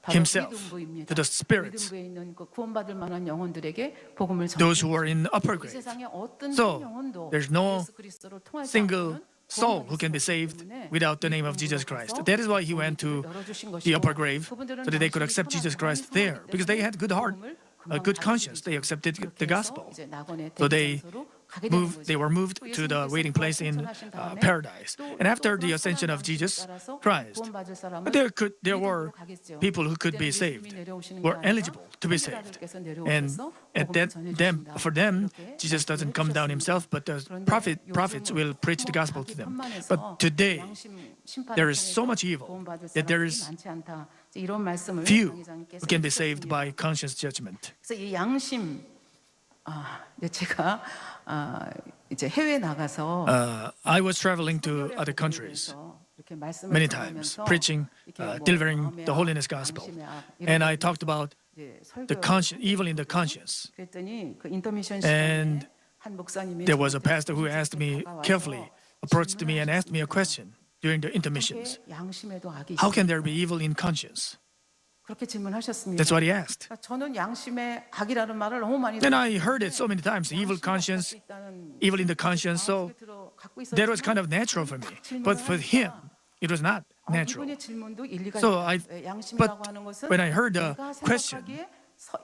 바로 himself 미등부입니다. to the spirits, 미등부에 있는 그 구원받을 만한 영혼들에게 복음을 those who 전합니다. are in upper 이 grade. 세상에 어떤 So, 영혼도 there's no 예수 그리스도를 통하지 single 않고는 soul who 구원받을 can be 수 없기 saved 때문에 without the 이 name of Jesus 구원받아서 Christ. That is why he went to 열어주신 the 것이고, upper grave 그분들은 so that they could 양심이 accept 선한 Jesus Christ 마음이 there 선하기 because they 때문에 had good heart, 복음을 a 금방 good conscience. 받아들이죠. They accepted 그렇게 the 해서 gospel. 이제 낙원의 So they 대기장소로 가게 되는 거죠. they were moved 또 to the 예수님께서 waiting place in 부활승천하신 다음에 paradise. 또 And after 또 the 그런 ascension 선한 of 양심에 Jesus 따라서 Christ, 구원받을 사람은 there were 믿음으로 가겠죠. people who could be 그때는 saved, 예수님이 내려오시는 게 were 아니라 eligible to be saved. 선지자들께서 And 내려오셔서 at 복음을 for them, 전해주신다. Jesus 이렇게 doesn't come down 말씀해 himself, but the 주셨습니다. prophets 그런데 will preach the 요즘은 gospel to 자기 them. 편만해서 But today, 양심 심판을 there is so 통해서 much evil 구원받을 that there 사람이 is 많지 않다. 이제 이런 말씀을 few 강의자님께서 who can be saved 해주셨습니다. by conscious judgment. 그래서 이 양심, 이제 제가 이제 해외 나가서 I was traveling to 설교를 other 하기 countries 위해서 이렇게 말씀을 many times, 전하면서 preaching, 이렇게 뭐 delivering 마음의 the 악, holiness gospel. 양심의 악 이런 And I 걸 talked about 이제 the 설교를 evil in the conscience. 그랬더니 그 인터미션 And 시간에 한 목사님이 there was a 저한테 pastor who asked me carefully, approached me and asked me a question during the intermissions. 어떻게 양심에도 악이 How can 있습니까? there be evil in conscience? 그렇게 질문하셨습니다. That's what he asked. 그러니까 저는 양심의 악이라는 말을 너무 많이 And I heard it so many times, evil conscience, evil in the conscience. So that was kind of natural for me. But for him, it was not natural. 이분의 질문도 일리가 So 있어요. 양심이라고 하는 것은 when I heard the 내가 question, 생각하기에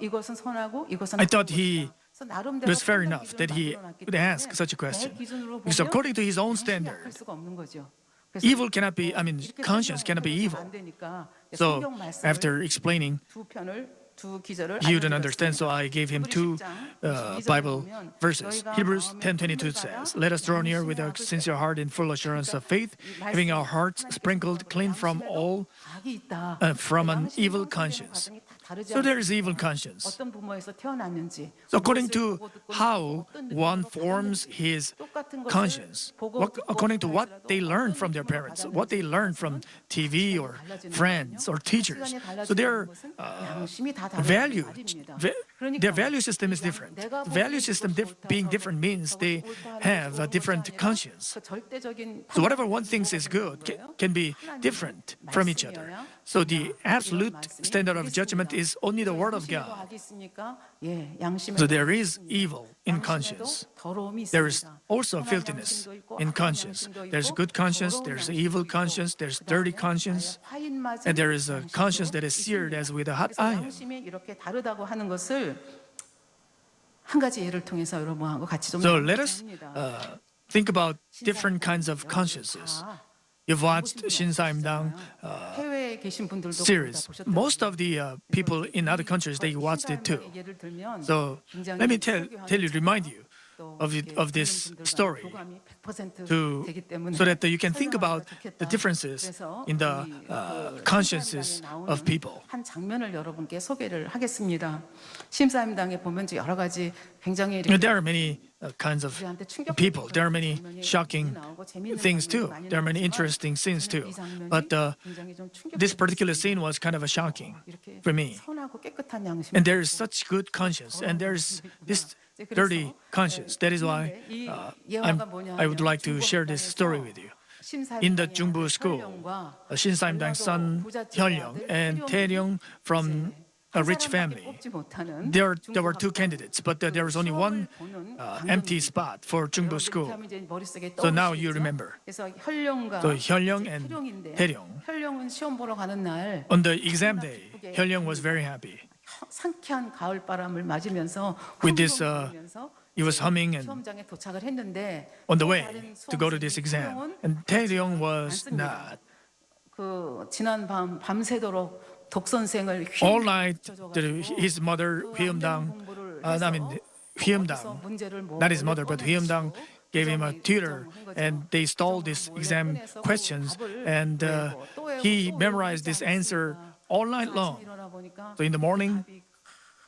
이것은 선하고 이것은 I thought 악한 he 것이다. 그래서 나름대로 it was fair 판단 enough 기준을 that he 만들어놨기 would ask 때문에 such a question. 내 기준으로 Because 보면 according to his own 양심이 standard, 악할 수가 없는 거죠. 그래서 evil cannot be, 이렇게 conscience cannot be evil. 설명을 안 되니까 So 성경 말씀을 after explaining, 두 편을 두 기절을 he wouldn't understand, so 알려드렸습니다. I gave him two 히브리 10장 Bible 22절을 보면 verses. 너희가 Hebrews 마음에 10:22 says, "Let us draw near with a sincere heart and full assurance of faith, having our hearts sprinkled clean from all 악이 있다. from an 양심이 evil 형성되는 conscience." 과정이 다 다르지 So there is 않습니까? evil conscience. 어떤 부모에서 태어났는지, So according 무엇을 to 보고 듣고 how 어떤 느낌으로 one 받았는지, forms his 똑같은 것을 conscience, 보고 듣고 according to what 할지라도 they learn 어떤 from their 느낌으로 parents, what they 받았는지에 learn from 따라서는 TV or 달라지는 friends or 거거든요. teachers. 가치관이 So their 달라지는 것은 양심이 다 다른 value, 말입니다. their 그러니까 value system is different. 내가 Value 보기에 system 이것이 옳다, being 저것이 different means they 옳다 하는 have 것이 a 옳은 different 것이 아니라 conscience. 그 절대적인 So whatever one 판단이 thinks is good can be different from each other. So the absolute standard of judgment is only the word of 양심에도 God. 악이 있습니까? 예, 양심에도 So there 악이 is 있습니다. evil in 양심에도 conscience. 더러움이 There is 있습니다. also 선한 filthiness 양심도 있고 in 악한 conscience. 양심도 있고 There's good conscience, 더러운 there's 양심도 evil 있고, conscience, there's 그다음에 dirty conscience, 아예 화인 맞은 and there is a 양심도 conscience that is seared 있습니다. as with a hot 그래서 iron. 양심이 이렇게 다르다고 하는 것을 한 가지 예를 통해서 여러분하고 같이 좀 So 나누고자 let us 합니다. think about different kinds of consciences. 다 You've watched 신사임당 해외에 계신 분들도 series. 거의 다 보셨다고 Most of the people in other countries, they watched it too. 신사임당의 예를 들면 So 굉장히 let me 설교하는 remind you 또 of 이렇게 this 듣는 분들과는 story 교감이 100% to 되기 때문에 so that you can think about 설명하기가 the 좋겠다. differences 그래서 in the 우리 그 consciences 심사임당에 나오는 of people. 한 장면을 여러분께 소개를 하겠습니다. 심사임당에 보면 이제 여러 가지 굉장히 이렇게 There are many kinds of 우리한테 충격적인 people. There are many 장면이 shocking 나오고 재미있는 things 장면이 too. 많이 There are many 나오지만 interesting scenes 저는 too. 이 장면이 But 굉장히 좀 this particular 충격적이었습니다. scene was kind of a shocking 이렇게 for me. 선하고 깨끗한 양심. And there is such good conscience, and there's this dirty conscience. That is why I would like to share this story with you. In the Jungbu school, 신사임당 son Hyun-young and Tae-ryung from a rich family. There were two candidates, but there was only one empty spot for Jungbu school. So now you remember. 그래서 현령과 So Hyun-young and 태룡인데 Tae-ryung. 현령은 시험 보러 가는 날 On the exam day, Hyun-young was very happy. 상쾌한 가을 바람을 맞으면서 With this, 흥분하면서 He was humming and 시험장에 도착을 했는데 on the 또 way 다른 to go to this 수험생인 exam. 태룡은 And Tae-ryung was not. 그 지난 밤 밤새도록 독선생을 All night, his mother, Hyun-dang, Hyun-dang, not his mother, but Hyun-dang gave him a tutor, and they stole this exam questions, and he memorized this answer all night long. So in the morning,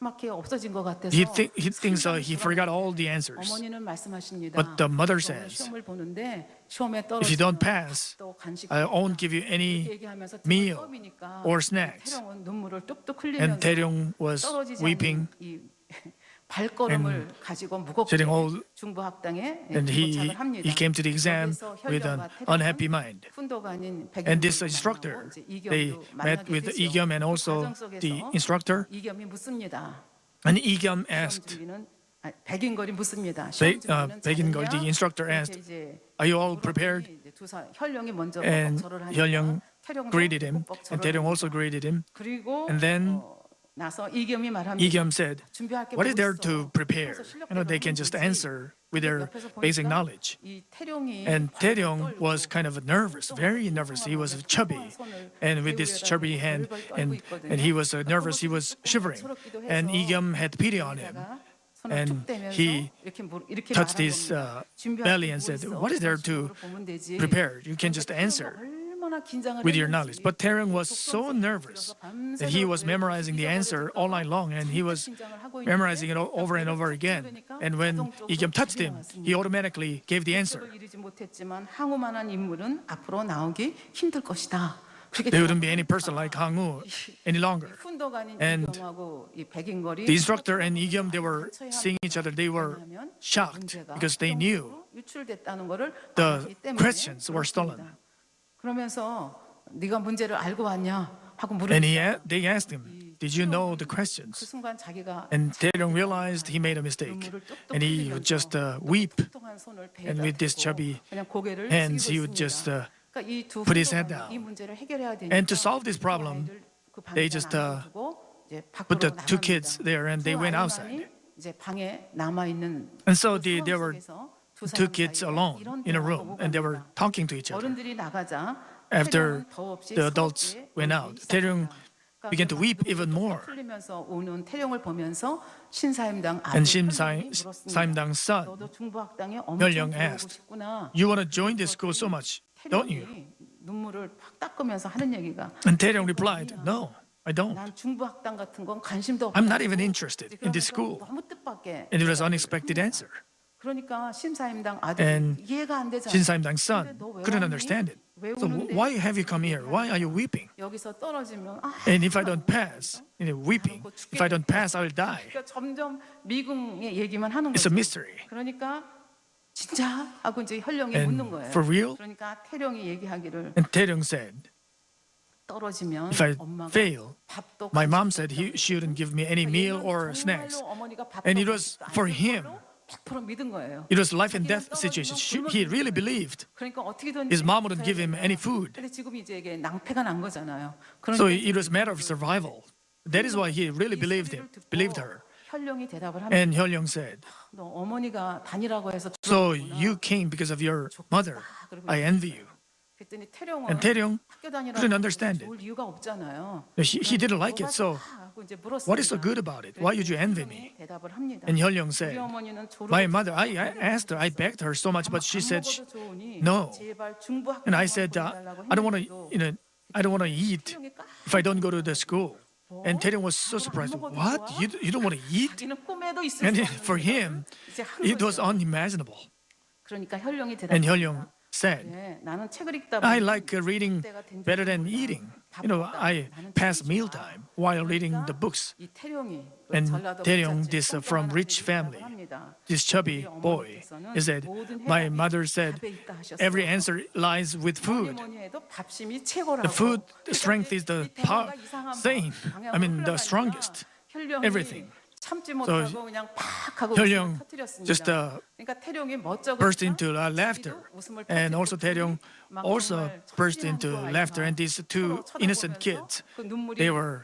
없어진 것 같아서 he thinks he forgot all the answers. 어머니는 말씀하십니다. But the mother says, 시험을 보는데 시험에 if you don't 떨어지면 pass, 또 간식 I won't give you any 얘기하면서 meal 수업이니까 or snacks. 태령은 눈물을 뚝뚝 And 흘리면서 Tae-ryung was 떨어지지 weeping. 않는 이 발걸음을 가지고 무겁게 sitting all, 중부학당에 and 도착을 합니다. he came to the exam 거기서 with an 현령과 태령은 unhappy mind. 훈도가 아닌 And this 백인들도 instructor, 만나고 이제 they 이겸도 met 만나게 with 되죠. Igyum and 그 also 과정 속에서 the instructor. 이겸이 묻습니다. And Igyum 시험 asked, 준비는 백인걸이 묻습니다. 시험 준비는 백인걸, 잘했냐? the instructor 이렇게 asked, 이제 "Are you all prepared?" 물어보니 이제 현령이 먼저 And 뻑뻑절을 하니까 Hyolyoung 태령도 greeted him, 뻑뻑절을 and Taeyong 합니다. also greeted him. 그리고 And then 나서 이겸이 말합니다. Igyum said, 준비할 게 "What is 뭐 there 있어? to prepare? 그래서 실력대로 You know, they can 하면 just 되지. answer with their 옆에서 basic 보니까 knowledge." 이 태령이 And 벌벌 Taeyong 떨고 was kind of nervous, very nervous. He was chubby, and with this chubby hand, and he was nervous. He was shivering, and Igyum had pity on him, and he touched his belly and said, "What is there to prepare? You can just answer with your knowledge." But Taeyong was so nervous that he was memorizing the answer all night long, and he was memorizing it over and over again. And when Igyum touched him, he automatically gave the answer. 이르지 못했지만 항우만한 인물은 앞으로 나오기 힘들 것이다. There wouldn't be any person like Hang-woo any longer. And the instructor and Igyum, they were seeing each other. They were shocked because they knew the questions were stolen. 그러면서 네가 문제를 알고 왔냐 하고 And 물으니까 they asked him, "Did you know the 그 questions?" 순간 자기가 And Taeyong realized he made a mistake, and he would just weep. 뚱뚱한 손을 배에다 And with this 대고 chubby 그냥 고개를 hands, he 숙이고 would just 있습니다. 그러니까 이 두 put his head 훈도관이 이 down. 문제를 해결해야 되니까 And to solve this problem, 그 they 방에 just 놔두고 이제 put the 밖으로 two 나갑니다. kids there, and they 두 went 아이만이 outside. 이제 방에 남아 있는 And so there were 두 two 사람 kids 사이에 alone 이런 in a 대화가 room, 오고 and they were 갑니다. talking to each other. 어른들이 나가자 After 태령은 더없이 the adults 서럽게 went 울기 out, Taeyong 시작합니다. began to weep even more. 풀리면서 우는 태령을 보면서 신사임당 아들 And 현령이 물었습니다. Saimdang's son, 너도 중부학당에 엄청 현령 들어오고 asked, 싶구나. "You want to join this school so much, don't you?" 태령이 눈물을 팍 닦으면서 하는 얘기가 And Taeyong replied, "No, I don't. 난 중부학당 같은 건 관심도 없다. I'm not even interested in this school." 너무 뜻밖의. And it was an unexpected answer. 그러니까 신사임당 아들이 And 이해가 안 되잖아. Saimdang's son 근데 너왜 couldn't 왔니? understand it. 왜 So 우는데? why have you come here? Why are you weeping? 여기서 떨어지면 And if I don't pass, weeping, if I don't pass, I'll die. 그러니까 점점 미궁의 얘기만 하는 It's 거죠. a mystery. 그러니까 진짜 하고 이제 현령이 And 묻는 거예요. for real? 그러니까 태령이 얘기하기를 And Taeyong said, 떨어지면 "If I 엄마가 fail, 밥도 my mom 가지고 said she wouldn't give me any meal or snacks." And it was for him. 100% 믿은 거예요. It was life and death situation. He really believed 그러니까 어떻게든 his mom wouldn't give him any food. 근데 지금 이제 이게 낭패가 난 거잖아요. So 그러니까 it was a matter of survival. That is why he really believed her. 현령이 대답을 합니다. And Hyolyoung said, 너 어머니가 다니라고 해서 "So 들어왔구나. you came because of your mother. I envy you." 그랬더니 태령은 And Taeyong 학교 다니라고 couldn't understand it. 좋을 이유가 없잖아요. He didn't like it. So 하고 이제 물었습니다. what is so good about it? Why would you envy me? 대답을 합니다. And Hyolyoung 우리 said, 어머니는 졸업 "My mother, I asked her, I begged her so much, but she said, no." 제발 중부 And I said, "I don't want to, I don't want to eat if I don't go to the school." And Taeyong was so surprised. "What? You don't want to eat?" 자기는 꿈에도 있을 And 수 없는 for him, 이제 한 it was 거죠. unimaginable. 그러니까 현령이 And 대답합니다. Hyolyoung said, 네, 나는 책을 읽다 "I 보면 like reading better than eating. I pass mealtime while reading the books." 이 태령이 And 전라도 Taeyong, 부잣집 this from 성격을 rich 가지고 family, 합니다. this chubby boy, he said, "My mother said every answer lies with food. 뭐니 해도 밥심이 최고라고. The food strength is the same. I mean, the strongest. Everything." 참지 못하고 그냥 팍 하고 Hyolyoung 웃음을 터뜨렸습니다. just 그러니까 태령이 멋쩍어 burst into laughter, and also Taeyong also burst into laughter. And these two innocent kids, they were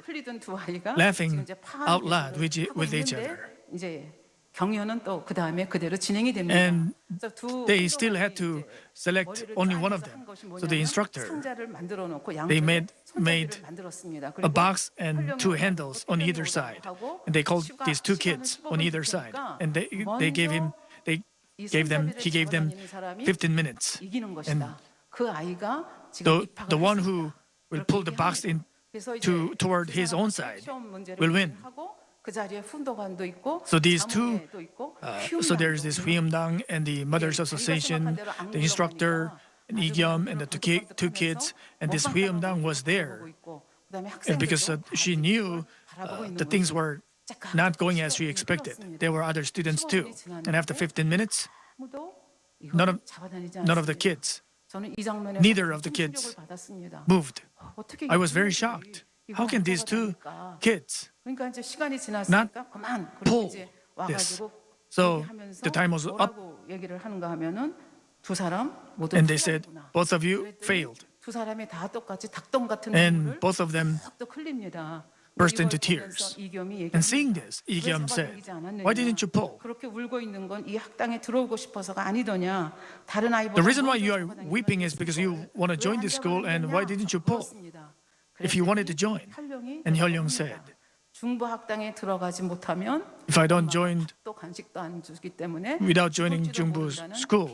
laughing out loud with each other. 이제 경연은 또 그 다음에 그대로 진행이 됩니다. And 그래서 두 they still had to 이제 select 머리를 only one 짜내서 of them. 한 것이 So the 뭐냐면 instructor, 상자를 만들어 놓고 they 양쪽에 made 손잡이를 만들었습니다. a 그리고 box and 현령이 two 와서 handles on either 태령이 side, 오라고 and they called 시간- these two 시간을 kids 15분 on either side, 주니까 and they gave him 이 he 손잡이를 gave them 잡아다니는 사람이 15 minutes. 이기는 것이다. 그 아이가 지금 입학을 The one 했습니다. who will pull the box in 그래서 이제 toward 그 his own 사람이 side 시험 문제를 will win. 하고 그 자리에 훈도관도 있고 So these two, 자문회도 있고 so there's this 휴임당도 Hyundang and the Mothers Association, the instructor, and Igyum and the two kids, and this Hyundang was there. And because she knew the things were not going as we expected. There were other students too. And after 15 minutes, none of the kids, neither of the kids moved. I was very shocked. How can these two kids 그러니까 이제 시간이 not 지났으니까 그만 pull 이제 this? 와가지고 So 얘기하면서 the time was up, 뭐라고 얘기를 하는가 하면은 두 사람 모두 and they said, 틀렸구나. both of you 그랬더니 failed. 두 사람이 다 똑같이 닭똥 같은 And 눈물을 both of them 또 흘립니다. burst 이걸 into 보면서 tears. 이겸이 And seeing 얘기합니다. this, 왜 Igyum 잡아당기지 said, 않았느냐? why didn't you pull? 그렇게 울고 있는 건 이 학당에 들어오고 싶어서가 아니더냐? 다른 아이보다 The reason why 먼저 you are 잡아당긴 weeping 건 is because you want to 왜 join 안 this school, and why didn't you pull? 그렇습니다. If you wanted to join. 혈령이 And Hyolung 합니다. said, 중부 학당에 들어가지 못하면 if I don't join 또 간식도 안 주기 때문에 without joining 죽을지도 Jungbu's 모른다는 school,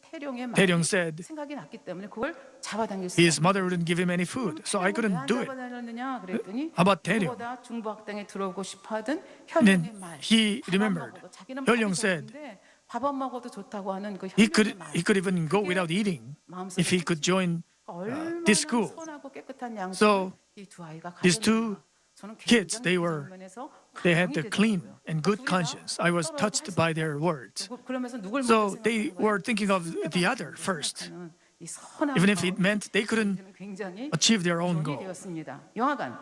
태룡의 Taeryong 말이 said 생각이 났기 때문에 그걸 잡아당길 수 his mother wouldn't give him any food, so I couldn't do it. 잡아당겼느냐 그랬더니 How about Taeryong? 그보다 중부 학당에 들어오고 싶어하던 And 혈령의 then 말. he 밥 안 remembered. 먹어도 자기는 Hyolung 밥이 said 좋은데 밥 안 먹어도 좋다고 하는 그 he 혈령의 말. could even go without eating 마음속에 if he could join 얼마나 this school. 선하고 깨끗한 양심을 So 이두 아이가 these two 가졌는가. 저는 kids, 굉장히 they 그 were- 장면에서 they had 감동이 the clean 되더라고요. and good 둘이 다 conscience. I was 서로 touched 해서 by their words. 그러면서 누굴 So 먼저 they 생각하는 were 거예요? thinking of the other first, 생각하는 이 선한 even if it 마음. meant they couldn't 굉장히 achieve their own 도움이 goal. 되었습니다. 영화관.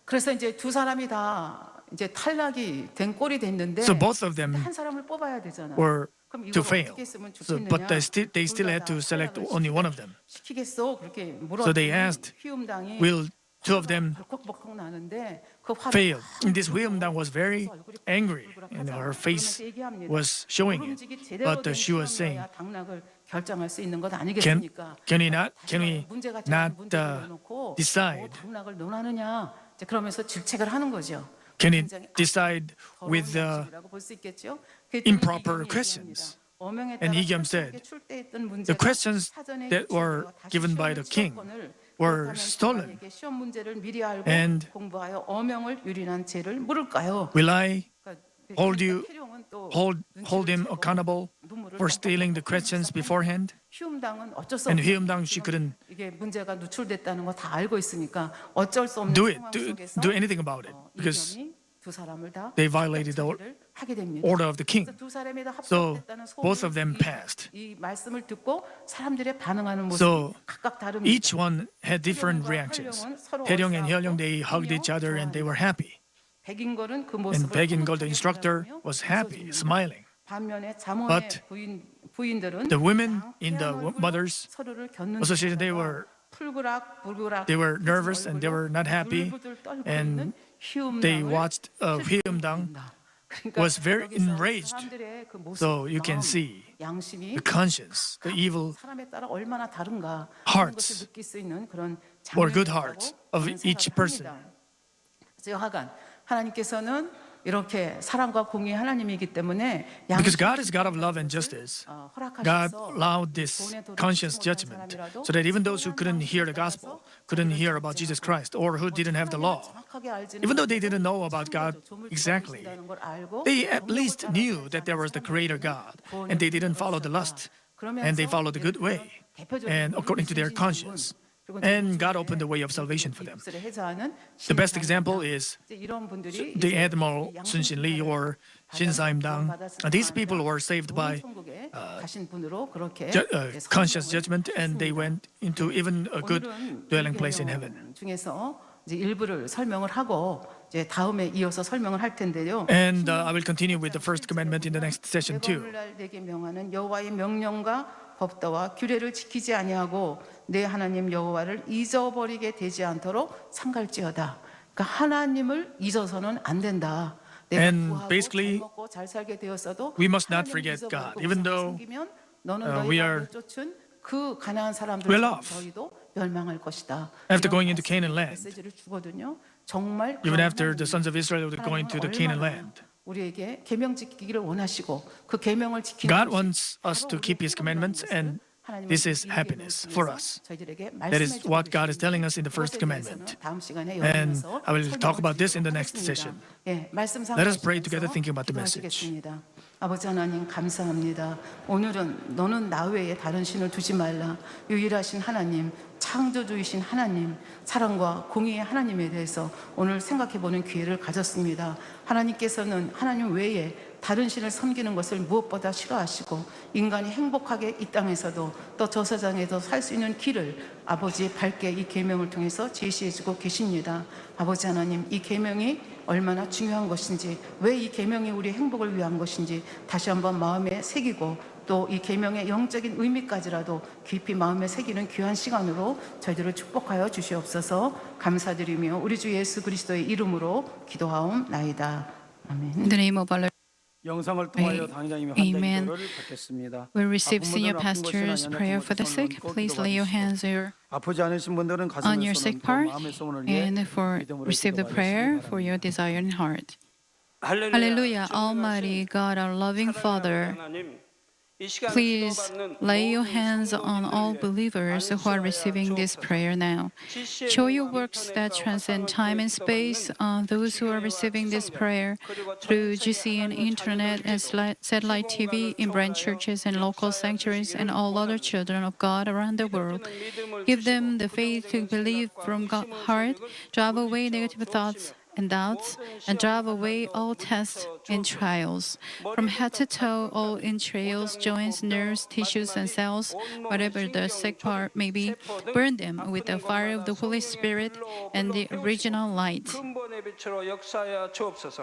그래서 이제 두 사람이 다 이제 탈락이 된 꼴이 됐는데 So both of them 한 사람을 뽑아야 되잖아요. were 그럼 to 이걸 fail. 어떻게 했으면 So, 좋겠느냐? but they still 둘 had 다 to select 탈락을 only one of them. 시키겠어? 그렇게 물었더니 So they asked, 휘움당이 will two of them 벌컥벌컥 나는데 그 화를 fail? And this William was very angry, and her face was showing it. But she was saying, 당락을 결정할 수 있는 것 can 아니겠습니까? we 문제가 not 문제를 놓고 decide? 당락을 논하느냐? 이제 그러면서 질책을 하는 거죠. Can it decide with improper questions? And Igyum said, the questions that were given by the king were stolen. And 공부하여 어명을 유린한 죄를 물을까요? will I hold him accountable for stealing the questions beforehand? 휴음당은 어쩔 수 And 없는 Hyundang, she couldn't 이게 문제가 누출됐다는 거 다 알고 있으니까 어쩔 수 없는 do it, 상황 do, 속에서 do anything about it, because 이겸이 두 사람을 다 they violated the 처리를 하게 됩니다. order of the king. 그래서 두 사람이 다 So 합격했다는 both of them 소문이 passed. 이 말씀을 듣고 사람들의 반응하는 모습이 So 각각 다릅니다. each one had different reactions. Taeryong and Hyolung, they hugged each other and they were happy. 백인걸은 그 And 모습을 Baek-in-gol, the 흐뭇하게 instructor, 바라보며 was happy, 웃어줍니다. smiling. 반면에 자문의 But 부인들은 the women in the 태양을 mothers' 서로를 겪는 association, they 데다가 were 풀그락 they were nervous and they were not happy, and they watched Hyundang was very enraged. So you can see 양심이 the conscience, the evil 사람에 따라 얼마나 다른가 hearts 그런 것을 느낄 수 있는 그런 or good 장면이라고 hearts of 저는 each person. 생각합니다. 그래서 여하간 하나님께서는 이렇게 사랑과 공의 하나님이기 때문에 Because God is God of love and justice, God 허락하셔서 allowed this conscious judgment so that even those who couldn't hear the gospel, couldn't hear about Jesus Christ, or who didn't have the law, even though they didn't know about God exactly, they at least knew that there was the Creator God, and they didn't follow the lust, and they followed the good way, and according to their conscience. And God opened the way of salvation for them. The best example is the Admiral Sun Shin Lee or Shin Saim-dang. These people were saved by conscious judgment, and they went into even a good dwelling place in heaven. 중에서 이제 일부를 설명을 하고 이제 다음에 이어서 설명을 할 텐데요. And I will continue with the first commandment in the next session too. 오늘날 내게 명하는 여호와의 명령과 법도와 규례를 지키지 아니하고 내 하나님 여호와를 잊어버리게 되지 않도록 삼갈지어다. 그러니까 하나님을 잊어서는 안 된다. 내가 And 구하고 basically, 잘 먹고 잘 살게 되었어도 we must not 하나님을 forget 잊어버리고 God. Even though 섬기면 너는 we 너희가 are 쫓은 그 가나안 사람들 well off. 저희도 멸망할 것이다. After 이런 going into Canaan land, 메시지를 주거든요. 정말 even 그런 after the sons of Israel were going to the Canaan 얼마나 land, 우리에게 계명 지키기를 원하시고 그 계명을 지키는 God 것이 wants us to keep His commandments, and this is happiness for us. That is what God is telling us in the first commandment. And I will talk about this in the next session. Let us pray together thinking about the message. 아버지 하나님 감사합니다. 오늘은 너는 나 외에 다른 신을 두지 말라. 유일하신 하나님, 창조주이신 하나님, 사랑과 공의의 하나님에 대해서 오늘 생각해보는 기회를 가졌습니다. 하나님께서는 하나님 외에 다른 신을 섬기는 것을 무엇보다 싫어하시고 인간이 행복하게 이 땅에서도 또 저 세상에도 살 수 있는 길을 아버지 밝게 이 계명을 통해서 제시해주고 계십니다. 아버지 하나님, 이 계명이 얼마나 중요한 것인지, 왜 이 계명이 우리 행복을 위한 것인지 다시 한번 마음에 새기고 또 이 계명의 영적인 의미까지라도 깊이 마음에 새기는 귀한 시간으로 저희들을 축복하여 주시옵소서. 감사드리며 우리 주 예수 그리스도의 이름으로 기도하옵나이다. 아멘. In the name of our Lord, 영상을 통하여 당장님의 Amen. 환자 기도를 받겠습니다. we receive 아픈 senior 분들은 아픈 pastor's 것이나 prayer for the 약한 sick. 것은 Please 기도 lay your 받으시고, hands 아프지 않으신 분들은 on 가슴의 your sick part 마음의 소원을 위해 and for 믿음으로 receive the prayer for your desired heart. Hallelujah, Almighty God, our loving Father. Please lay your hands on all believers who are receiving this prayer now. Show your works that transcend time and space on those who are receiving this prayer through GCN Internet and satellite TV in branch churches and local sanctuaries and all other children of God around the world. Give them the faith to believe from God's heart, drive away negative thoughts and doubts, and drive away all tests and trials. From head to toe, all entrails, joints, nerves, tissues, and cells, whatever the sick part may be, burn them with the fire of the Holy Spirit and the original light.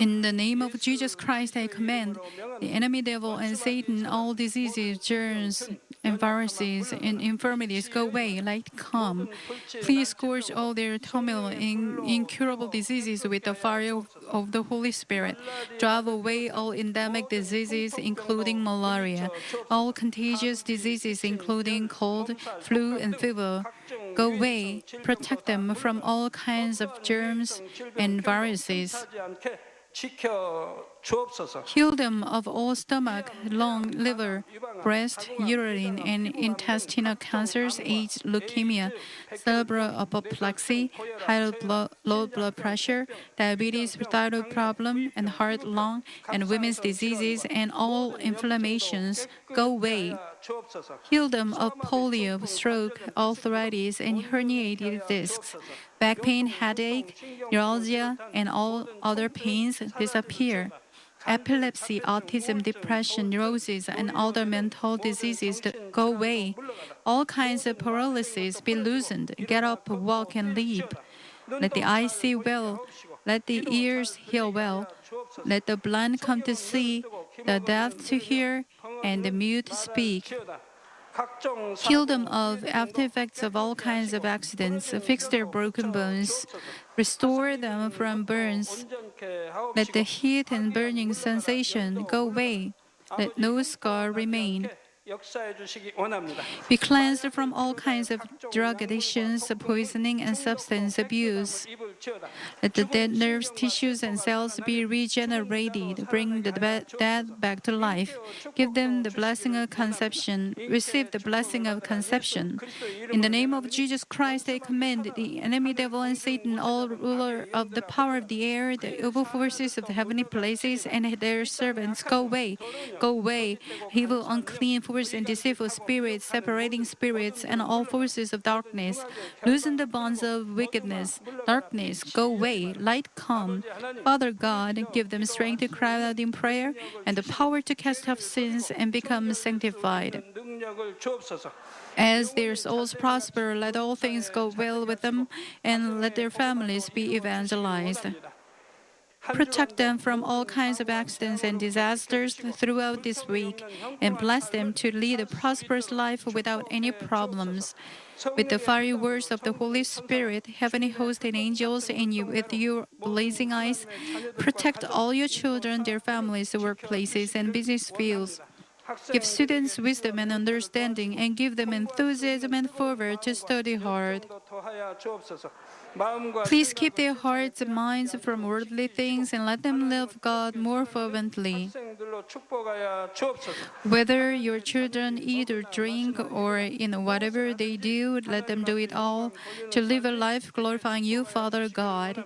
In the name of Jesus Christ, I command the enemy devil and Satan, all diseases, germs, and viruses and infirmities go away like come. Please scourge all their turmoil and incurable diseases with the fire of the Holy Spirit. Drive away all endemic diseases, including malaria, all contagious diseases, including cold, flu, and fever. Go away. Protect them from all kinds of germs and viruses. Heal them of all stomach, lung, liver, breast, uterine, and intestinal cancers, AIDS, leukemia, cerebral apoplexy, low blood pressure, diabetes, thyroid problem, and heart, lung, and women's diseases, and all inflammations. Go away. Heal them of polio, stroke, arthritis, and herniated discs. Back pain, headache, neuralgia, and all other pains disappear. Epilepsy, autism, depression, neurosis, and other mental diseases go away. All kinds of paralysis be loosened. Get up, walk, and leap. Let the eyes see well. Let the ears hear well. Let the blind come to see, the deaf to hear, and the mute to speak. Heal them of after effects of all kinds of accidents. Fix their broken bones. Restore them from burns. Let the heat and burning sensation go away. Let no scar remain. Be cleansed from all kinds of drug addictions, poisoning, and substance abuse. Let the dead nerves, tissues, and cells be regenerated. Bring the dead back to life. Give them the blessing of conception. Receive the blessing of conception. In the name of Jesus Christ, I command the enemy devil and Satan, all ruler of the power of the air, the evil forces of the heavenly places, and their servants, go away. Go away. Evil, unclean forces and deceitful spirits, separating spirits, and all forces of darkness. Loosen the bonds of wickedness. Darkness, go away. Light come. Father God, give them strength to cry out in prayer and the power to cast off sins and become sanctified. As their souls prosper, let all things go well with them, and let their families be evangelized. Protect them from all kinds of accidents and disasters throughout this week, and bless them to lead a prosperous life without any problems. With the fiery words of the Holy Spirit, heavenly hosts and angels, and you with your blazing eyes, protect all your children, their families, workplaces, and business fields. Give students wisdom and understanding, and give them enthusiasm and fervor to study hard. Please keep their hearts and minds from worldly things, and let them love God more fervently. Whether your children eat or drink, or in whatever they do, let them do it all to live a life glorifying you, Father God.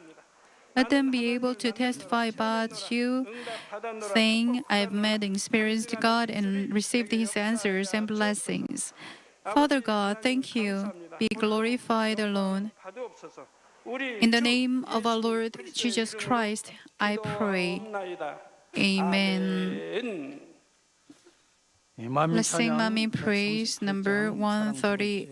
Let them be able to testify about you, saying, I've met and experienced God and received His answers and blessings. Father God, thank you. Be glorified alone. In the name of our Lord Jesus Christ, I pray. Amen. 예, 만민 Let's sing 찬양 Mommy Praise number 138.